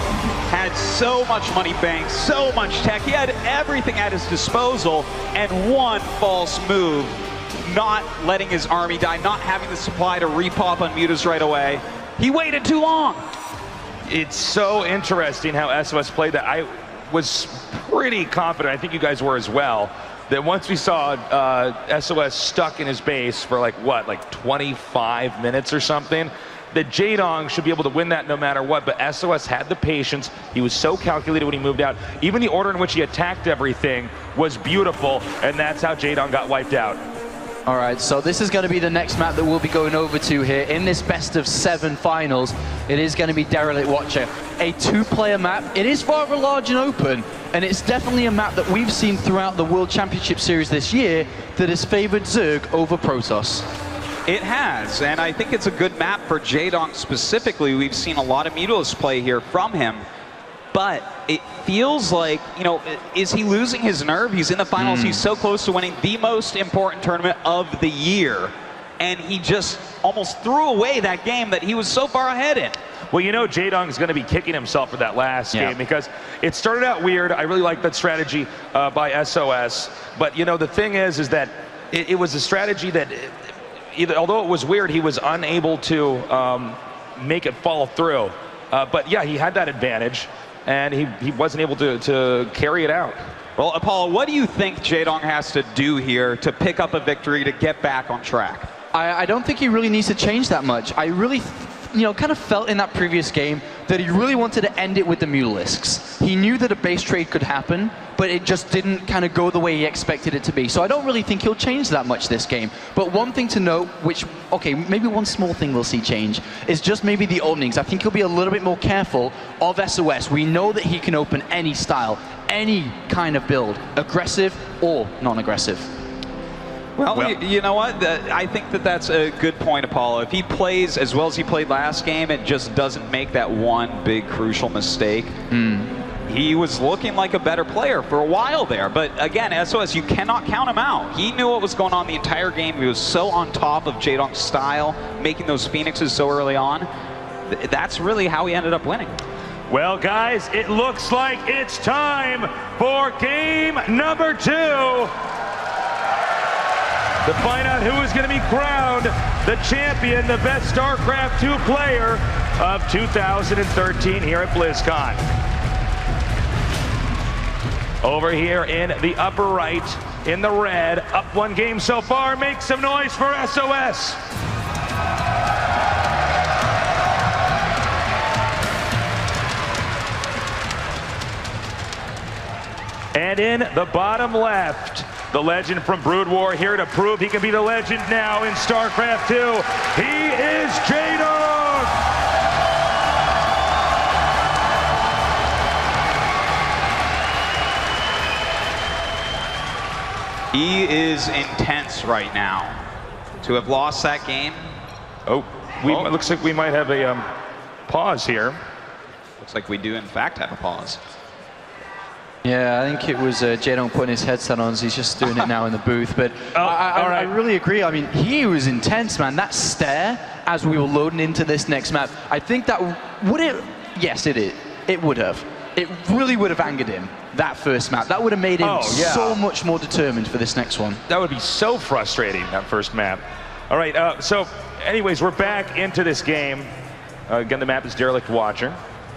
S8: had so much money banked, so much tech, he had everything at his disposal, and one false move, not letting his army die, not having the supply to repop on Mutas right away. He waited too long.
S7: It's so interesting how SoS played that. I was pretty confident, I think you guys were as well, that once we saw SoS stuck in his base for like 25 minutes or something, that Jaedong should be able to win that no matter what. But SoS had the patience. He was so calculated when he moved out. Even the order in which he attacked everything was beautiful, and that's how Jaedong got wiped out.
S9: All right, so this is going to be the next map that we'll be going over to here in this best-of-7 finals. It is going to be Derelict Watcher, a 2-player map. It is rather large and open, and it's definitely a map that we've seen throughout the World Championship Series this year that has favored Zerg over Protoss.
S8: It has, and I think it's a good map for Jaedong specifically. We've seen a lot of Mutalisk play here from him, but it feels like, you know, is he losing his nerve? He's in the finals. He's so close to winning the most important tournament of the year, and he just almost threw away that game that he was so far ahead in.
S7: Well, you know Jaedong's going to be kicking himself for that last game because it started out weird. I really like that strategy by SoS, but you know the thing is that it was a strategy that, although it was weird, he was unable to make it follow through. But yeah, he had that advantage, and he wasn't able to carry it out.
S8: Well, Apollo, what do you think Jaedong has to do here to pick up a victory to get back on track?
S9: I don't think he really needs to change that much. I really, kind of felt in that previous game that he really wanted to end it with the Mutalisks. He knew that a base trade could happen, but it just didn't kind of go the way he expected it to be. So I don't really think he'll change that much this game. But one thing to note, which, okay, maybe one small thing we'll see change, is just maybe the openings. I think he'll be a little bit more careful of SoS. We know that he can open any style, any kind of build, aggressive or non-aggressive.
S8: Well, you know what? I think that's a good point, Apollo. If he plays as well as he played last game and just doesn't make that one big crucial mistake, he was looking like a better player for a while there. But again, SoS, you cannot count him out. He knew what was going on the entire game. He was so on top of Jaedong's style, making those Phoenixes so early on. That's really how he ended up winning.
S7: Well, guys, it looks like it's time for game number 2. To find out who is going to be crowned the champion, the best StarCraft 2 player of 2013 here at BlizzCon. Over here in the upper right, in the red, up 1 game so far. Make some noise for SoS. And in the bottom left, the legend from Brood War here to prove he can be the legend now in StarCraft 2. He is Jaedong!
S8: He is intense right now. To have lost that game.
S7: Looks like we might have a pause here.
S8: Looks like we do in fact have a pause.
S9: Yeah, I think it was Jaedong putting his headset on, so he's just doing it now in the booth. But I really agree. I mean, he was intense, man. That stare as we were loading into this next map, I think that would it? Yes, it is. It would have. It really would have angered him, that first map. That would have made him so much more determined for this next one.
S7: That would be so frustrating, that first map. All right, so anyways, we're back into this game. Again, the map is Derelict Watcher.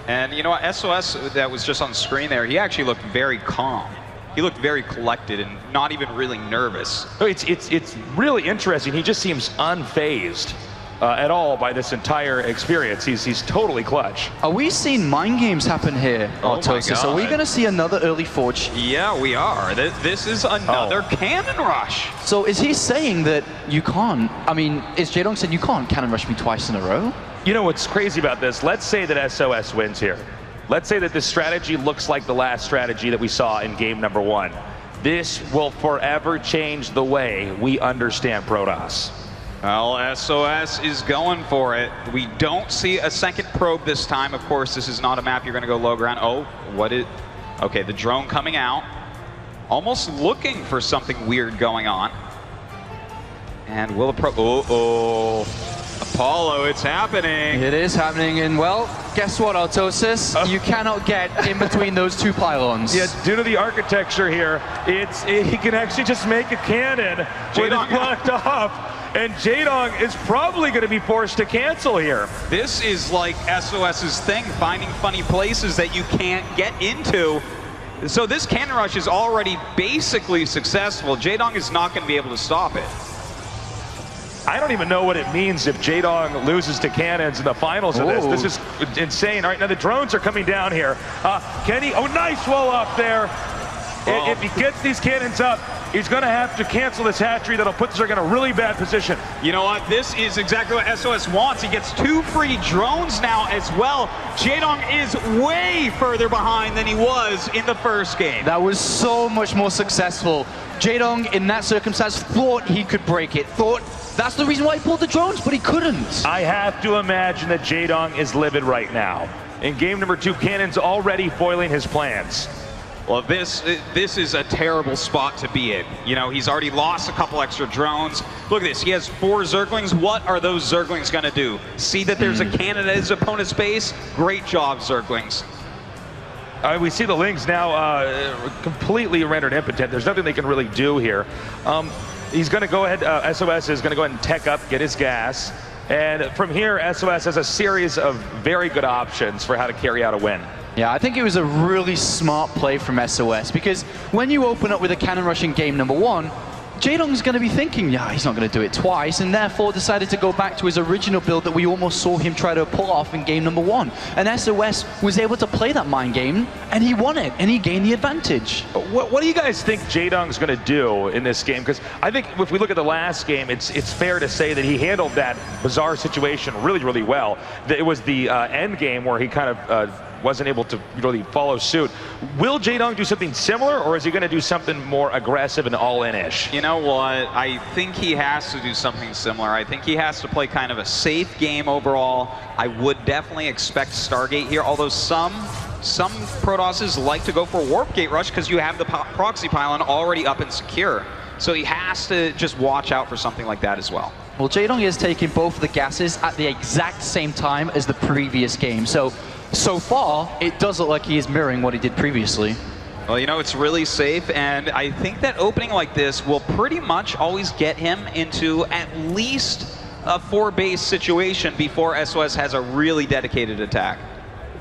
S8: And you know what, SoS that was just on screen there, he actually looked very calm. He looked very collected and not even really nervous.
S7: It's really interesting. He just seems unfazed. at all by this entire experience. He's totally clutch.
S9: Are we seeing mind games happen here, Artosis? Are we going to see another early forge?
S8: Yeah, we are. This is another cannon rush.
S9: So is he saying that you can't? I mean, is Jaedong saying you can't cannon rush me twice in a row?
S7: You know what's crazy about this? Let's say that SOS wins here. Let's say that this strategy looks like the last strategy that we saw in game number 1. This will forever change the way we understand Protoss.
S8: Well, SOS is going for it. We don't see a second probe this time. Of course, this is not a map you're going to go low ground. Oh, okay, the drone coming out. Almost looking for something weird going on. And will a probe... Oh. Apollo, it's happening.
S9: It is happening, and well, guess what, Artosis? You cannot get in between those two pylons.
S7: Yeah, due to the architecture here, he can actually just make a cannon when it's blocked off. And Jaedong is probably going to be forced to cancel here.
S8: This is like SOS's thing, finding funny places that you can't get into. So this cannon rush is already basically successful. Jaedong is not going to be able to stop it.
S7: I don't even know what it means if Jaedong loses to cannons in the finals of this. This is insane. All right, now the drones are coming down here. Kenny, nice wall up there. If he gets these cannons up, he's going to have to cancel this hatchery. That'll put Zerg in a really bad position.
S8: You know what? This is exactly what SOS wants. He gets 2 free drones now as well. Jaedong is way further behind than he was in the first game.
S9: That was so much more successful. Jaedong, in that circumstance, thought he could break it. Thought that's the reason why he pulled the drones, but he couldn't.
S7: I have to imagine that Jaedong is livid right now. In game number 2, Cannon's already foiling his plans.
S8: Well, this is a terrible spot to be in. You know, he's already lost a couple extra drones. Look at this, he has 4 Zerglings. What are those Zerglings gonna do? See that there's a cannon at his opponent's base? Great job, Zerglings.
S7: We see the Lings now completely rendered impotent. There's nothing they can really do here. He's gonna go ahead, SOS is gonna go ahead and tech up, get his gas. And from here, SOS has a series of very good options for how to carry out a win.
S9: Yeah, I think it was a really smart play from SOS, because when you open up with a cannon rush in game number 1, Jaedong's going to be thinking, yeah, he's not going to do it twice, and therefore decided to go back to his original build that we almost saw him try to pull off in game number 1. And SOS was able to play that mind game, and he won it, and he gained the advantage.
S7: What do you guys think Jaedong's going to do in this game? Because I think if we look at the last game, it's fair to say that he handled that bizarre situation really, really well. It was the end game where he kind of wasn't able to really follow suit. Will Jaedong do something similar, or is he going to do something more aggressive and all-in-ish?
S8: You know what? I think he has to do something similar. I think he has to play kind of a safe game overall. I would definitely expect Stargate here, although some Protosses like to go for Warp Gate Rush because you have the proxy pylon already up and secure. So he has to just watch out for something like that as well.
S9: Well, Jaedong is taking both of the gases at the exact same time as the previous game. So far, it does look like he is mirroring what he did previously.
S8: Well, you know, it's really safe, and I think that opening like this will pretty much always get him into at least a 4-base situation before SOS has a really dedicated attack.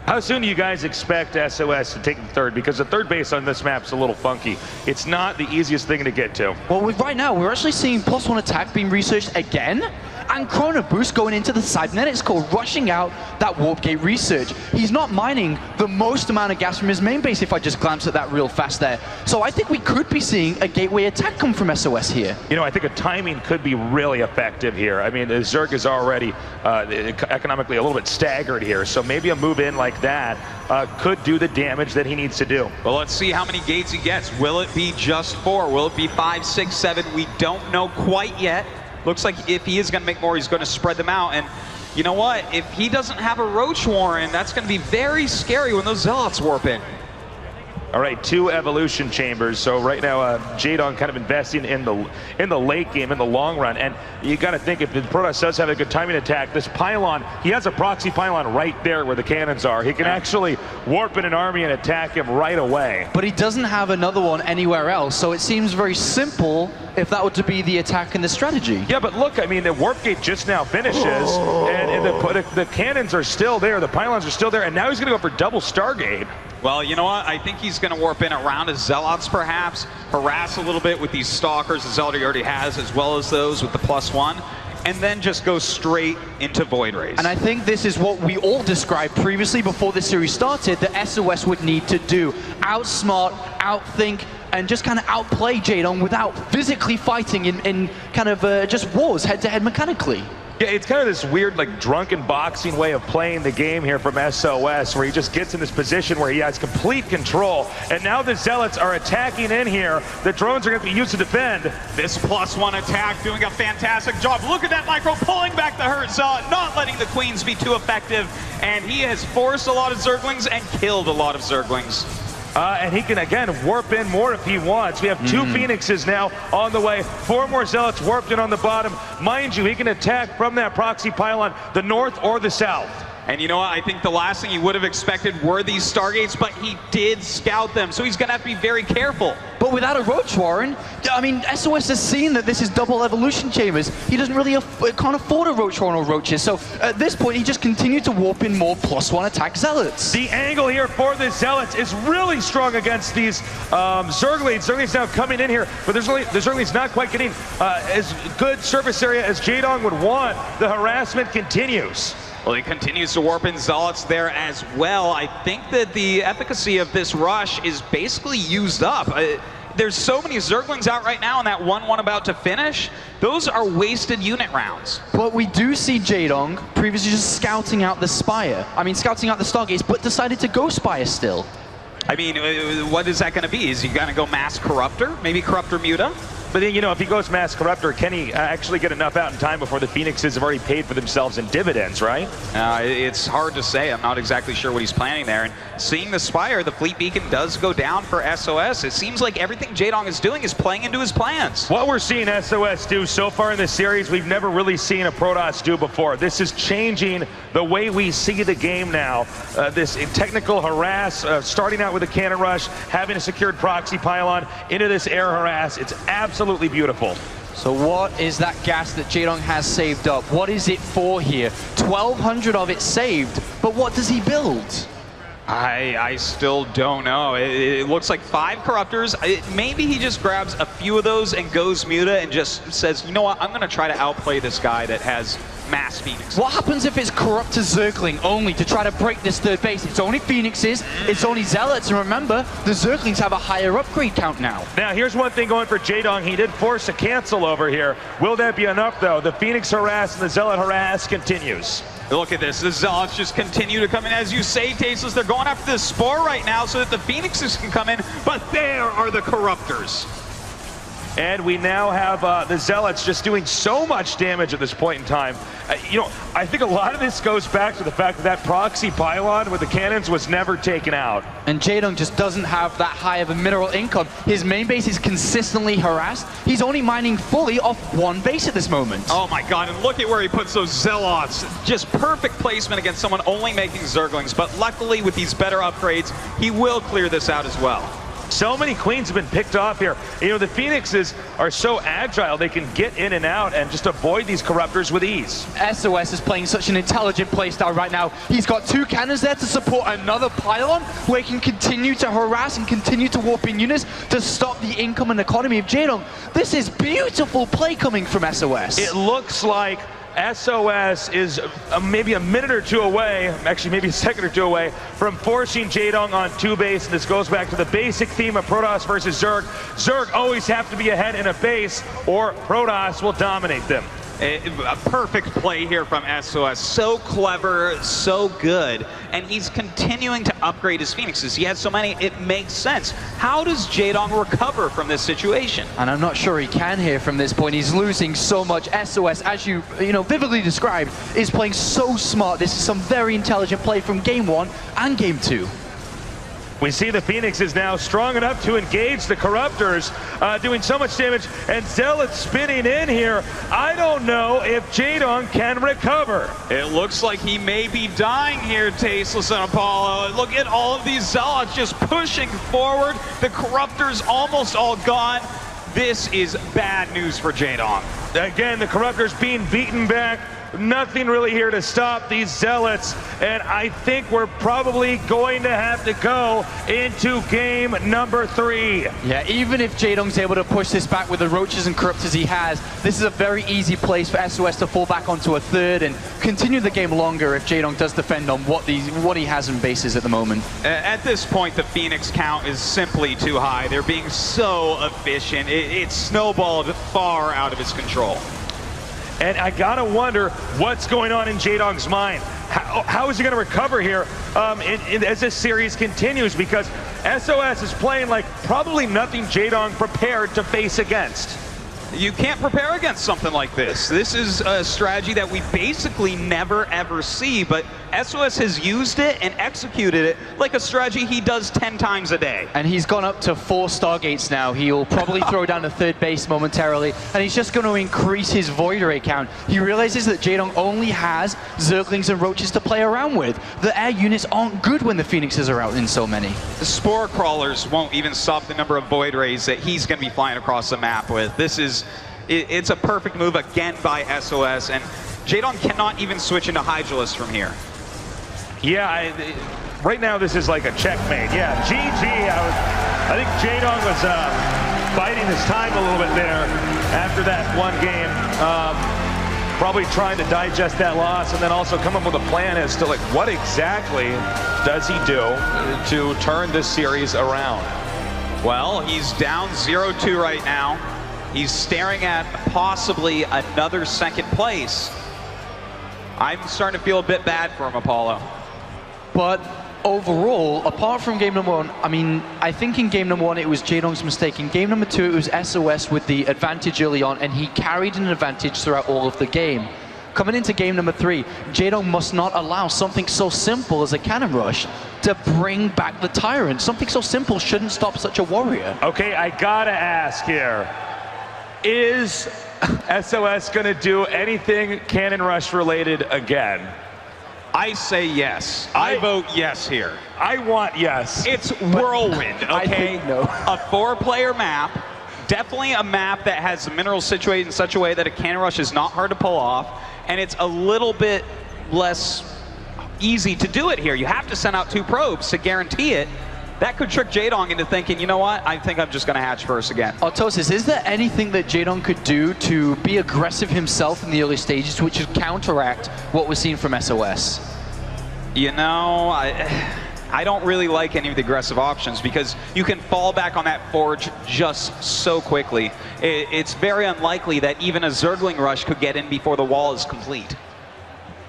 S7: How soon do you guys expect SOS to take the third? Because the third base on this map's a little funky. It's not the easiest thing to get to.
S9: Well, right now, we're actually seeing +1 attack being researched again, and Chrono Boost going into the cybernetics core, rushing out that Warp Gate research. He's not mining the most amount of gas from his main base, if I just glance at that real fast there. So I think we could be seeing a gateway attack come from SOS here.
S7: You know, I think a timing could be really effective here. I mean, the Zerg is already economically a little bit staggered here, so maybe a move in like that could do the damage that he needs to do.
S8: Well, let's see how many gates he gets. Will it be just 4? Will it be 5, 6, 7? We don't know quite yet. Looks like if he is going to make more, he's going to spread them out. And you know what? If he doesn't have a Roach Warren, that's going to be very scary when those Zealots warp in.
S7: All right, 2 evolution chambers. So right now, Jaedong kind of investing in the late game, in the long run. And you got to think, if the Protoss does have a good timing attack, this pylon, he has a proxy pylon right there where the cannons are. He can actually warp in an army and attack him right away.
S9: But he doesn't have another one anywhere else, so it seems very simple if that were to be the attack and the strategy.
S7: Yeah, but look, I mean, the warp gate just now finishes, and the cannons are still there, the pylons are still there, and now he's going to go for double Stargate.
S8: Well, you know what? I think he's going to warp in around his Zealots, perhaps, harass a little bit with these Stalkers the Zealot he already has, as well as those with the +1. and then just go straight into Void Rays.
S9: And I think this is what we all described previously before this series started that SOS would need to do. Outsmart, outthink, and just kind of outplay Jaedong without physically fighting in kind of just wars head-to-head mechanically.
S7: Yeah, it's kind of this weird, like, drunken boxing way of playing the game here from SOS, where he just gets in this position where he has complete control. And now the Zealots are attacking in here. The drones are going to be used to defend.
S8: This +1 attack doing a fantastic job. Look at that micro pulling back the hurt Zealot, not letting the Queens be too effective. And he has forced a lot of Zerglings and killed a lot of Zerglings.
S7: And he can, again, warp in more if he wants. We have 2 Phoenixes now on the way. 4 more Zealots warped in on the bottom. Mind you, he can attack from that proxy pylon, the north or the south.
S8: And you know what? I think the last thing he would have expected were these Stargates, but he did scout them, so he's going to have to be very careful.
S9: But without a Roach Warren, I mean, SOS has seen that this is double evolution chambers. He doesn't really can't afford a Roach Warren or Roaches, so at this point, he just continued to warp in more +1 attack Zealots.
S7: The angle here for the Zealots is really strong against these Zerglings. Zerglings now coming in here, but the Zerglings not quite getting as good surface area as Jaedong would want. The harassment continues.
S8: Well, he continues to warp in Zealots there as well. I think that the efficacy of this rush is basically used up. There's so many Zerglings out right now, and that 1-1 about to finish, those are wasted unit rounds.
S9: But we do see Jaedong previously just scouting out the Spire. I mean, scouting out the Stargates, but decided to go Spire still.
S8: I mean, what is that going to be? Is he going to go Mass Corruptor? Maybe Corruptor Muta?
S7: But then, you know, if he goes Mass Corruptor, can he actually get enough out in time before the Phoenixes have already paid for themselves in dividends, right?
S8: It's hard to say. I'm not exactly sure what he's planning there. And seeing the Spire, the Fleet Beacon does go down for SOS. It seems like everything Jaedong is doing is playing into his plans.
S7: What we're seeing SOS do so far in this series, we've never really seen a Protoss do before. This is changing the way we see the game now. This technical harass, starting out with a cannon rush, having a secured proxy pylon, into this air harass. It's absolutely beautiful.
S9: So what is that gas that Jaedong has saved up? What is it for here? 1,200 of it saved, but what does he build?
S8: I still don't know. It looks like 5 Corruptors. Maybe he just grabs a few of those and goes Muta and just says, you know what, I'm going to try to outplay this guy that has mass Phoenix.
S9: What happens if it's Corruptor Zergling only to try to break this third base? It's only Phoenixes, it's only Zealots, and remember, the Zerglings have a higher upgrade count now.
S7: Now, here's one thing going for Jaedong. He did force a cancel over here. Will that be enough, though? The Phoenix harass and the Zealot harass continues.
S8: Look at this. The Zealots just continue to come in. As you say, Tasteless, they're going after the Spore right now so that the Phoenixes can come in, but there are the Corruptors.
S7: And we now have the Zealots just doing so much damage at this point in time. You know, I think a lot of this goes back to the fact that that proxy pylon with the cannons was never taken out.
S9: And Jaedong just doesn't have that high of a mineral income. His main base is consistently harassed. He's only mining fully off 1 base at this moment.
S8: Oh my god, and look at where he puts those Zealots. Just perfect placement against someone only making Zerglings, but luckily with these better upgrades, he will clear this out as well.
S7: So many Queens have been picked off here. You know, the Phoenixes are so agile, they can get in and out and just avoid these Corruptors with ease.
S9: SOS is playing such an intelligent playstyle right now. He's got 2 cannons there to support another pylon where he can continue to harass and continue to warp in units to stop the income and economy of Jaedong. This is beautiful play coming from SOS.
S7: It looks like SOS is maybe a minute or 2 away, actually maybe a second or 2 away, from forcing Jaedong on 2 base. And this goes back to the basic theme of Protoss versus Zerg. Zerg always have to be ahead in a base, or Protoss will dominate them.
S8: A perfect play here from SOS. So clever, so good. And he's continuing to upgrade his Phoenixes. He has so many, it makes sense. How does Jaedong recover from this situation?
S9: And I'm not sure he can here from this point. He's losing so much. SOS, as you vividly described, is playing so smart. This is some very intelligent play from game 1 and game 2.
S7: We see the Phoenix is now strong enough to engage the Corruptors, doing so much damage, and Zealot spinning in here. I don't know if Jaedong can recover.
S8: It looks like he may be dying here, Tasteless and Apollo. Look at all of these Zealots just pushing forward. The Corruptors almost all gone. This is bad news for Jaedong.
S7: Again, the Corruptors being beaten back. Nothing really here to stop these Zealots, and I think we're probably going to have to go into game number 3.
S9: Yeah, even if Jaedong's able to push this back with the Roaches and Corruptors he has, this is a very easy place for SOS to fall back onto a third and continue the game longer if Jaedong does defend on what he has in bases at the moment.
S8: At this point, the Phoenix count is simply too high. They're being so efficient. It's snowballed far out of its control.
S7: And I gotta wonder what's going on in Jaedong's mind. How is he gonna recover here as this series continues? Because SOS is playing like probably nothing Jaedong prepared to face against.
S8: You can't prepare against something like this. This is a strategy that we basically never ever see, but SOS has used it and executed it like a strategy he does 10 times a day.
S9: And he's gone up to 4 Stargates now. He'll probably throw down a third base momentarily, and he's just going to increase his Void Ray count. He realizes that Jaedong only has Zerglings and Roaches to play around with. The air units aren't good when the Phoenixes are out in so many.
S8: The Spore Crawlers won't even stop the number of Void Rays that he's going to be flying across the map with. It's a perfect move again by SOS, and Jaedong cannot even switch into Hydralisk from here.
S7: Yeah, right now this is like a checkmate. Yeah, GG. I think Jaedong was biding his time a little bit there after that one game. Probably trying to digest that loss and then also come up with a plan as to like what exactly does he do to turn this series around.
S8: Well, he's down 0-2 right now. He's staring at possibly another second place. I'm starting to feel a bit bad for him, Apollo.
S9: But overall, apart from game number 1, I mean, I think in game number 1 it was Jaedong's mistake. In game number 2 it was SOS with the advantage early on, and he carried an advantage throughout all of the game. Coming into game number 3, Jaedong must not allow something so simple as a cannon rush to bring back the Tyrant. Something so simple shouldn't stop such a warrior.
S7: Okay, I gotta ask here. Is SOS gonna do anything cannon rush related again?
S8: I say yes. I vote yes here.
S7: I want yes.
S8: It's Whirlwind, okay?
S9: I think no.
S8: A 4-player map, definitely a map that has the minerals situated in such a way that a cannon rush is not hard to pull off, and it's a little bit less easy to do it here. You have to send out 2 probes to guarantee it. That could trick Jaedong into thinking, you know what, I think I'm just going to hatch first again.
S9: Autosis, is there anything that Jaedong could do to be aggressive himself in the early stages, which would counteract what we're seeing from SOS?
S8: You know, I don't really like any of the aggressive options because you can fall back on that forge just so quickly. It's very unlikely that even a Zergling rush could get in before the wall is complete.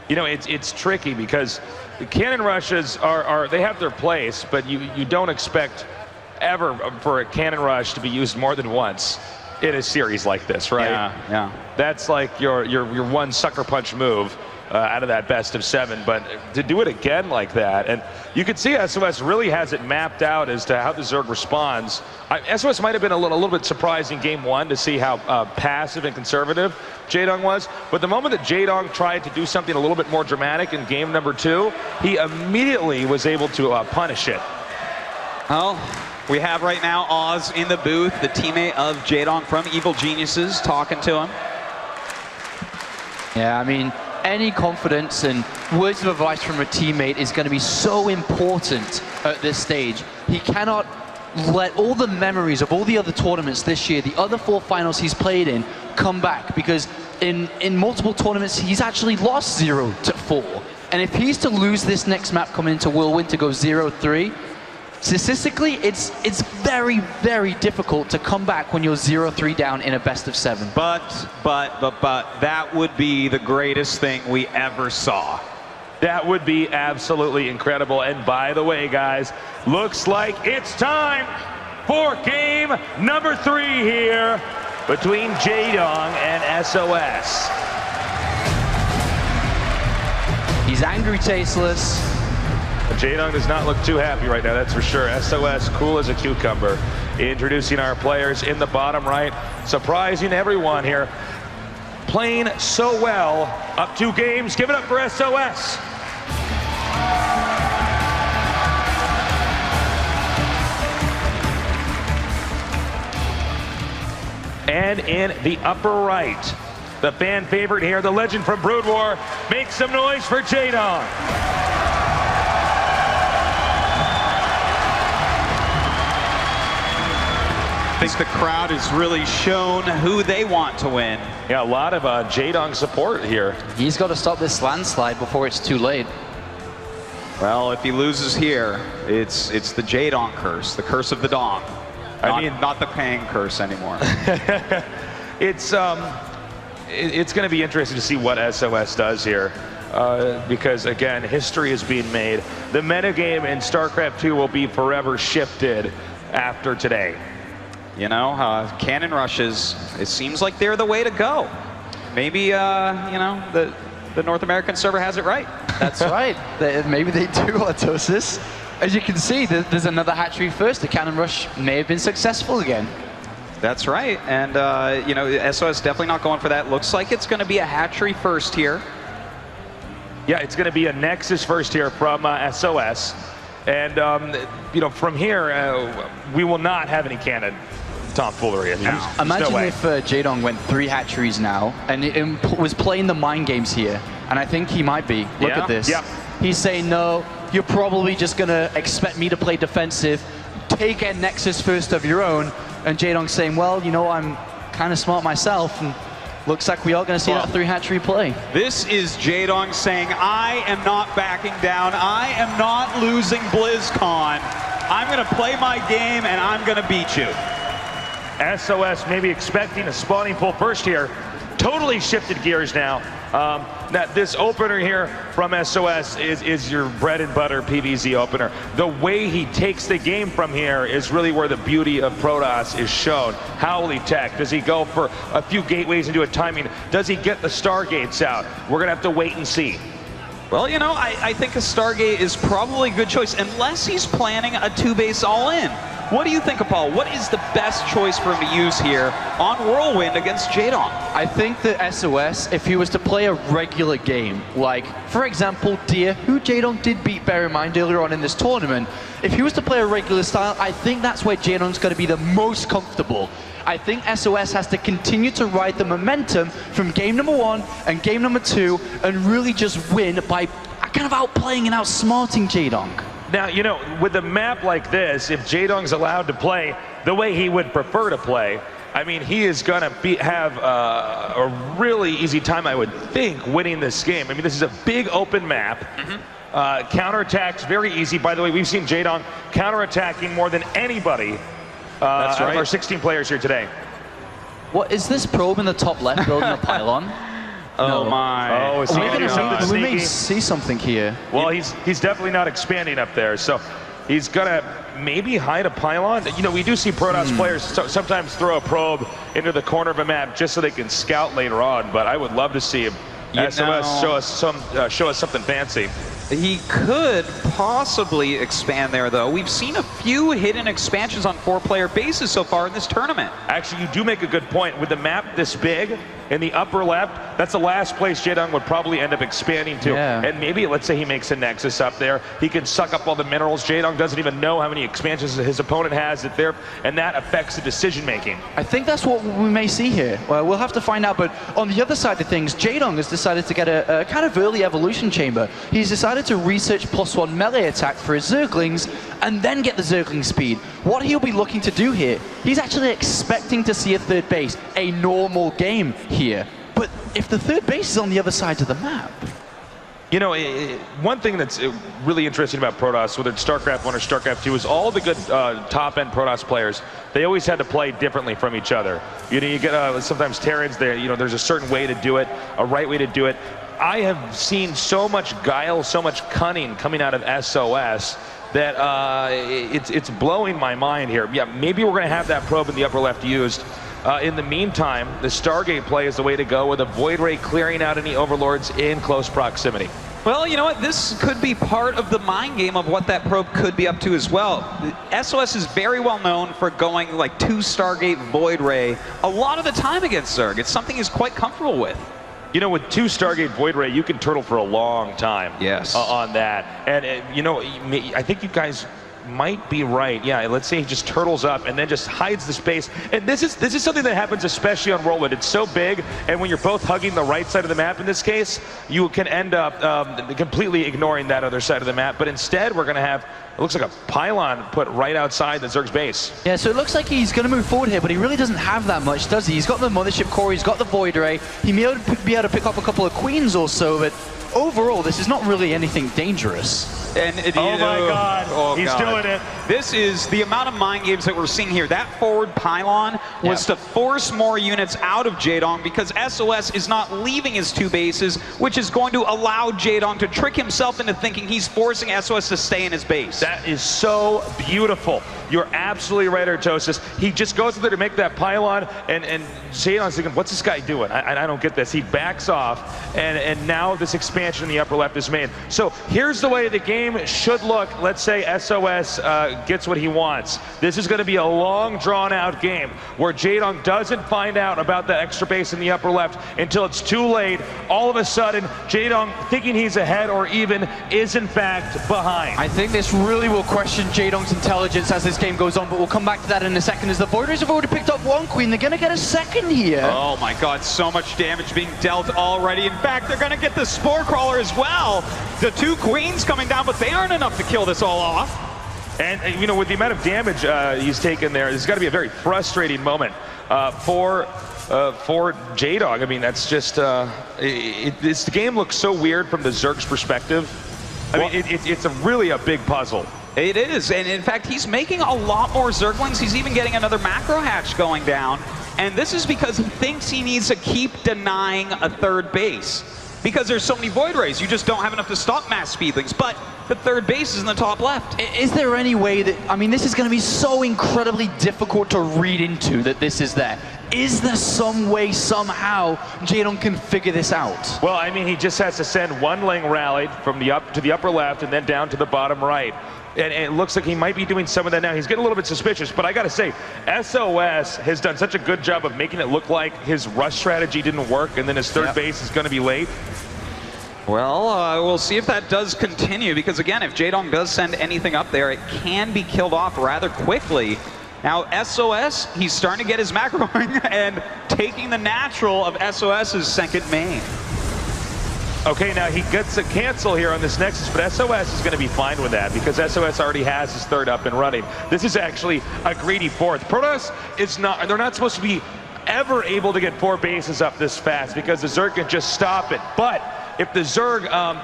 S7: You know, it's tricky because the cannon rushes they have their place, but you don't expect ever for a cannon rush to be used more than once in a series like this, right?
S8: Yeah.
S7: That's like your one sucker punch move out of that best of 7, but to do it again like that, and you could see SOS really has it mapped out as to how the Zerg responds. SOS might have been a little bit surprised in game 1 to see how passive and conservative Jaedong was, but the moment that Jaedong tried to do something a little bit more dramatic in game number 2, he immediately was able to punish it.
S8: Well, we have right now Oz in the booth, the teammate of Jaedong from Evil Geniuses, talking to him.
S9: Yeah, I mean, any confidence and words of advice from a teammate is going to be so important at this stage. He cannot let all the memories of all the other tournaments this year, the other 4 finals he's played in, come back, because in multiple tournaments he's actually lost 0-4. And if he's to lose this next map coming into Whirlwind to go 0-3, statistically it's very, very difficult to come back when you're 0-3 down in a best of 7.
S8: But that would be the greatest thing we ever saw.
S7: That would be absolutely incredible. And by the way, guys, looks like it's time for game number 3 here between Jaedong and SOS.
S9: He's angry, Tasteless.
S7: Jaedong does not look too happy right now, that's for sure. SOS, cool as a cucumber. Introducing our players in the bottom right. Surprising everyone here. Playing so well. Up 2 games. Give it up for SOS. And in the upper right, the fan favorite here, the legend from Brood War. Make some noise for Jaedong.
S8: I think the crowd has really shown who they want to win.
S7: Yeah, a lot of Jaedong support here.
S9: He's got to stop this landslide before it's too late.
S8: Well, if he loses here, it's the Jaedong curse, the curse of the Dong. Not the Kang curse anymore.
S7: It's going to be interesting to see what SOS does here. Because again, history is being made. The metagame in StarCraft 2 will be forever shifted after today.
S8: You know, cannon rushes, it seems like they're the way to go. Maybe, you know, the North American server has it right.
S9: That's right. Maybe they do, Autosis. As you can see, there's another hatchery first. The cannon rush may have been successful again.
S8: That's right. And, you know, SOS definitely not going for that. Looks like it's going to be a hatchery first here.
S7: Yeah, it's going to be a Nexus first here from SOS. And, you know, from here, we will not have any cannon tomfoolery.
S9: Imagine if Jaedong went 3 hatcheries now and was playing the mind games here. And I think he might be. Look at this.
S7: Yeah.
S9: He's saying, no, you're probably just going to expect me to play defensive. Take a Nexus first of your own. And Jaedong's saying, well, you know, I'm kind of smart myself. And looks like we are going to see that 3 hatchery play.
S8: This is Jaedong saying, I am not backing down. I am not losing BlizzCon. I'm going to play my game and I'm going to beat you.
S7: SOS maybe expecting a spawning pool first here. Totally shifted gears now. This opener here from SOS is your bread and butter PvZ opener. The way he takes the game from here is really where the beauty of Protoss is shown. How will he tech? Does he go for a few gateways and do a timing? Does he get the Stargates out? We're gonna have to wait and see.
S8: Well, you know, I think a Stargate is probably a good choice, unless he's planning a 2-base all-in. What do you think, Paul? What is the best choice for him to use here on Whirlwind against Jaedong?
S9: I think that SOS, if he was to play a regular game, like, for example, Deer, who Jaedong did beat, bear in mind, earlier on in this tournament, if he was to play a regular style, I think that's where Jaedong's going to be the most comfortable. I think SOS has to continue to ride the momentum from game number 1 and game number 2 and really just win by kind of outplaying and outsmarting Jaedong.
S7: Now, you know, with a map like this, if Jaedong's allowed to play the way he would prefer to play, I mean, he is going to have a really easy time, I would think, winning this game. I mean, this is a big open map. Counterattacks, very easy. By the way, we've seen Jaedong counterattacking more than anybody out of our 16 players here today.
S9: What is this probe in the top left building a pylon?
S8: Oh my!
S7: Oh, is he doing something
S9: we may
S7: sneaky?
S9: see something here.
S7: Well, he's definitely not expanding up there, so he's gonna maybe hide a pylon. You know, we do see Protoss players sometimes throw a probe into the corner of a map just so they can scout later on. But I would love to see him SOS show us something fancy.
S8: He could possibly expand there, though. We've seen a few hidden expansions on 4-player bases so far in this tournament.
S7: Actually, you do make a good point. With the map this big, in the upper left, that's the last place Jaedong would probably end up expanding to.
S9: Yeah.
S7: And maybe, let's say he makes a Nexus up there. He can suck up all the minerals. Jaedong doesn't even know how many expansions his opponent has it there, and that affects the decision making.
S9: I think that's what we may see here. Well, we'll have to find out, but on the other side of things, Jaedong has decided to get a kind of early evolution chamber. He's decided to research +1 melee attack for his Zerglings, and then get the Zergling speed. What he'll be looking to do here, he's actually expecting to see a 3rd base, a normal game here. But if the 3rd base is on the other side of the map...
S7: You know, one thing that's really interesting about Protoss, whether it's StarCraft 1 or StarCraft 2, is all the good top-end Protoss players, they always had to play differently from each other. You know, you get sometimes Terrans, there's a certain way to do it, a right way to do it. I have seen so much guile, so much cunning coming out of SOS that it's blowing my mind here. Yeah, maybe we're going to have that probe in the upper left used. In the meantime, the Stargate play is the way to go, with a Void Ray clearing out any Overlords in close proximity.
S8: Well, you know what? This could be part of the mind game of what that probe could be up to as well. SOS is very well known for going like 2 Stargate Void Ray a lot of the time against Zerg. It's something he's quite comfortable with.
S7: You know, with 2 Stargate Void Ray, you can turtle for a long time.
S8: Yes.
S7: On that. And, you know, I think you guys might be right. Yeah, let's say he just turtles up and then just hides the space. And this is something that happens especially on Whirlwind. It's so big, and when you're both hugging the right side of the map in this case, you can end up completely ignoring that other side of the map. But instead, we're going to have, it looks like a pylon put right outside the Zerg's base.
S9: Yeah, so it looks like he's going to move forward here, but he really doesn't have that much, does he? He's got the Mothership Core, he's got the Void Ray, he may be able to pick up a couple of Queens or so, but overall, this is not really anything dangerous.
S8: And
S7: oh my God, he's doing it.
S8: This is the amount of mind games that we're seeing here. That forward pylon was to force more units out of Jaedong because SoS is not leaving his 2 bases, which is going to allow Jaedong to trick himself into thinking he's forcing SoS to stay in his base.
S7: That is so beautiful. You're absolutely right, Artosis. He just goes in there to make that pylon, and Jaedong's thinking, what's this guy doing? I don't get this. He backs off, and now this expansion in the upper left is made. So here's the way the game should look. Let's say SoS gets what he wants. This is going to be a long, drawn-out game where Jaedong doesn't find out about the extra base in the upper left until it's too late. All of a sudden, Jaedong, thinking he's ahead or even, is in fact behind.
S9: I think this really will question Jaedong's intelligence as this game goes on, but we'll come back to that in a second. As the Void Rays have already picked up 1 Queen, they're going to get a second here.
S8: Oh my God, so much damage being dealt already. In fact, they're going to get the Spore Crawler as well. The 2 Queens coming down, but they aren't enough to kill this all off.
S7: And you know, with the amount of damage he's taken there, it's got to be a very frustrating moment for Jaedong. I mean, that's just this game looks so weird from the Zerg's perspective. I mean, it's really a big puzzle.
S8: It is, and in fact, he's making a lot more Zerglings. He's even getting another macro hatch going down, and this is because he thinks he needs to keep denying a 3rd base. Because there's so many Void Rays, you just don't have enough to stop mass Speedlings. But the 3rd base is in the top left.
S9: Is there any way that, I mean, this is going to be so incredibly difficult to read into that this is there. Is there some way, somehow, Jaedong can figure this out?
S7: Well, I mean, he just has to send 1 Ling rallied from the upper left and then down to the bottom right. And it looks like he might be doing some of that now. He's getting a little bit suspicious, but I gotta say, SoS has done such a good job of making it look like his rush strategy didn't work and then his 3rd base is gonna be late.
S8: Well, we'll see if that does continue, because again, if Jaedong does send anything up there, it can be killed off rather quickly. Now, SoS, he's starting to get his macro going and taking the natural of SOS's 2nd main.
S7: Okay, now he gets a cancel here on this Nexus, but SoS is going to be fine with that because SoS already has his 3rd up and running. This is actually a greedy 4th. Protoss is not, they're not supposed to be ever able to get 4 bases up this fast because the Zerg can just stop it. But if the Zerg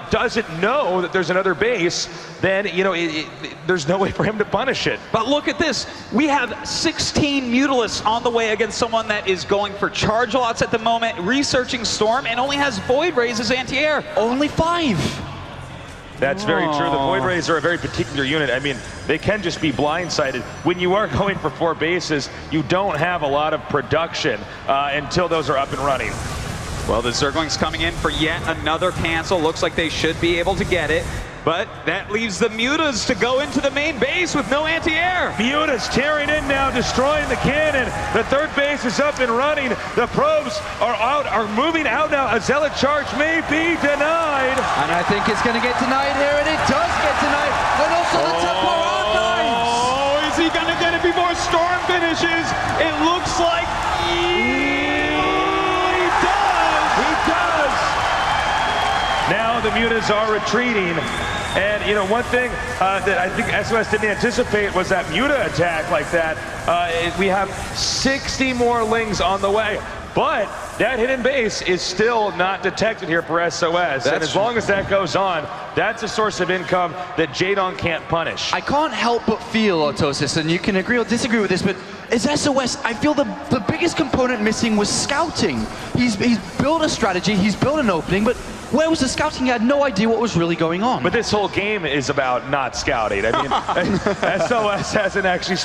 S7: doesn't know that there's another base, then, you know, there's no way for him to punish it.
S8: But look at this. We have 16 Mutalisks on the way against someone that is going for charge lots at the moment, researching Storm, and only has Void Rays as anti-air.
S9: Only 5.
S7: That's very true. The Void Rays are a very particular unit. I mean, they can just be blindsided. When you are going for 4 bases, you don't have a lot of production until those are up and running.
S8: Well, the Zerglings coming in for yet another cancel. Looks like they should be able to get it. But that leaves the Mutas to go into the main base with no anti-air.
S7: Mutas tearing in now, destroying the cannon. The 3rd base is up and running. The probes are moving out now. A Zealot charge may be denied.
S9: And I think it's going to get denied here, and it does get denied. And also the Templar Archives.
S8: Oh, is he going to get it before Storm finishes? It looks like
S7: Now the Mutas are retreating, and you know, one thing that I think SOS didn't anticipate was that Muta attack like that. We have 60 more Lings on the way, but that hidden base is still not detected here for SOS, and as long as that goes on, that's a source of income that Jaedong can't punish.
S9: I can't help but feel, Artosis, and you can agree or disagree with this, but as SOS, I feel the biggest component missing was scouting. He's built a strategy, he's built an opening, but where was the scouting? He had no idea what was really going on.
S7: But this whole game is about not scouting. I mean, SOS hasn't actually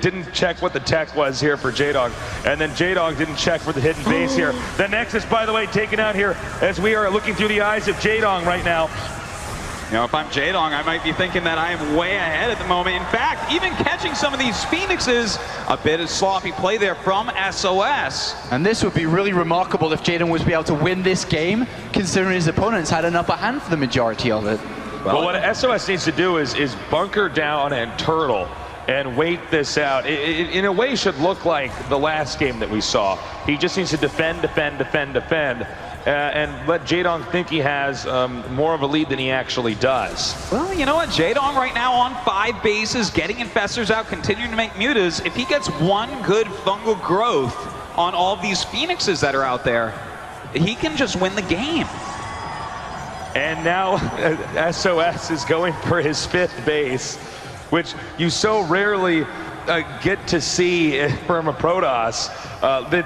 S7: didn't check what the tech was here for Jaedong, and then Jaedong didn't check for the hidden base here. The Nexus, by the way, taken out here as we are looking through the eyes of Jaedong right now.
S8: You know, if I'm Jaedong, I might be thinking that I am way ahead at the moment. In fact, even catching some of these Phoenixes, a bit of sloppy play there from SOS.
S9: And this would be really remarkable if Jaedong was to be able to win this game, considering his opponents had an upper hand for the majority of it.
S7: Well, what SOS needs to do is bunker down and turtle and wait this out. It in a way should look like the last game that we saw. He just needs to defend, and let Jaedong think he has more of a lead than he actually does.
S8: Well, you know what? Jaedong right now on 5 bases, getting infestors out, continuing to make mutas. If he gets one good fungal growth on all these Phoenixes that are out there, he can just win the game.
S7: And now SOS is going for his 5th base, which you so rarely get to see from a Protoss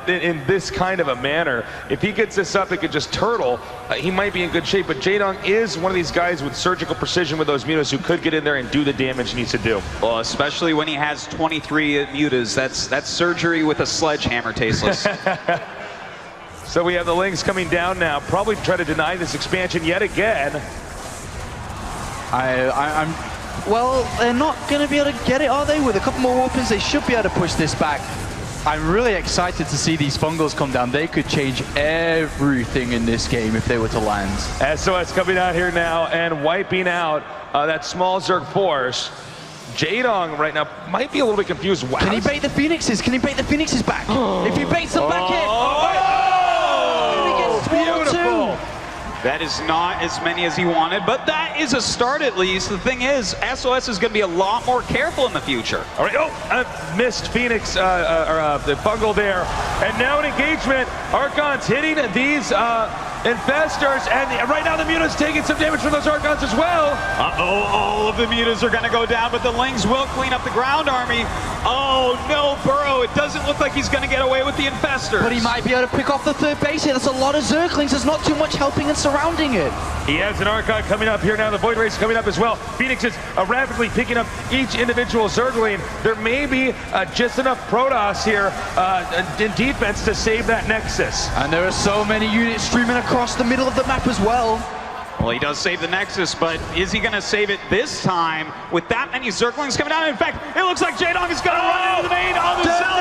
S7: in this kind of a manner. If he gets this up, it could just turtle. He might be in good shape, but Jaedong is one of these guys with surgical precision with those mutas who could get in there and do the damage he needs to do.
S8: Well, especially when he has 23 mutas. That's surgery with a sledgehammer, Tasteless.
S7: So we have the Lings coming down now, probably to try to deny this expansion yet again.
S9: Well, they're not going to be able to get it, are they? With a couple more weapons, they should be able to push this back. I'm really excited to see these fungals come down. They could change everything in this game if they were to land.
S7: SOS coming out here now and wiping out that small Zerg force. Jaedong right now might be a little bit confused. Wow.
S9: Can he bait the Phoenixes? Can he bait the Phoenixes back? If he baits them back in, he gets 1 or 2.
S8: That is not as many as he wanted, but that is a start at least. The thing is, SOS is going to be a lot more careful in the future.
S7: All right, missed Phoenix, the fungal there. And now an engagement. Archon's hitting these infestors, and right now the Muta's taking some damage from those Archons as well.
S8: Uh-oh, all of the Mutas are going to go down, but the Lings will clean up the ground army. Oh, no, Burrow. It doesn't look like he's going to get away with the infestors.
S9: But he might be able to pick off the 3rd base here. That's a lot of Zerglings. There's not too much helping and surrounding it.
S7: He has an Archon coming up here now. The Void Race coming up as well. Phoenix is rapidly picking up each individual Zergling. There may be just enough Protoss here in defense to save that Nexus.
S9: And there are so many units streaming across the middle of the map as well.
S8: Well, he does save the Nexus, but is he going to save it this time with that many Zerglings coming down? In fact, it looks like Jaedong is going to run into the main on the cell.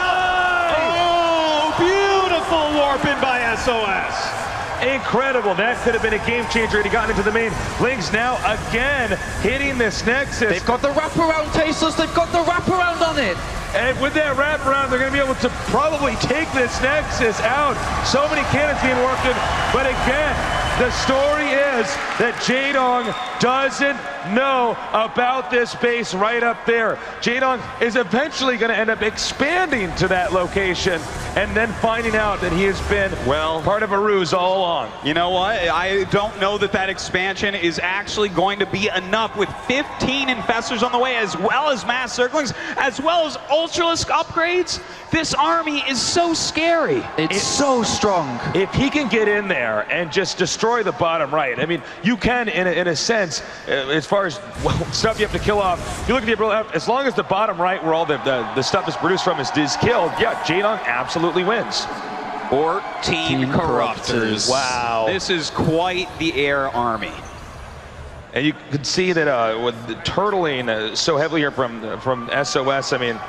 S10: Oh, beautiful warping by SOS.
S7: Incredible. That could have been a game changer had he gotten into the main. Lings now again hitting this Nexus.
S9: They've got the wraparound, Tasteless. They've got the wraparound on it.
S7: And with that wraparound, they're going to be able to probably take this Nexus out. So many cannons being warped in. But again, the story is that Jaedong doesn't know about this base right up there. Jaedong is eventually going to end up expanding to that location and then finding out that he has been, well, part of a ruse all along.
S8: You know what? I don't know that that expansion is actually going to be enough with 15 infestors on the way, as well as mass Zerglings, as well as Ultralisk upgrades. This army is so scary.
S9: It's so strong.
S7: If he can get in there and just destroy the bottom right, I mean, you can, in a sense, as far as stuff you have to kill off, you look at the, as long as the bottom right, where all the stuff is produced from is killed, yeah, Jaedong absolutely wins.
S8: 14 corruptors.
S7: Wow.
S8: This is quite the air army.
S7: And you can see that with the turtling so heavily here from SOS, I mean,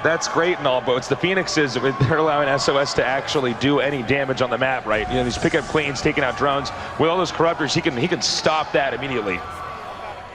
S7: that's great and all, but it's the Phoenixes, they're allowing SOS to actually do any damage on the map, right? You know, these pickup queens taking out drones. With all those corruptors, he can stop that immediately.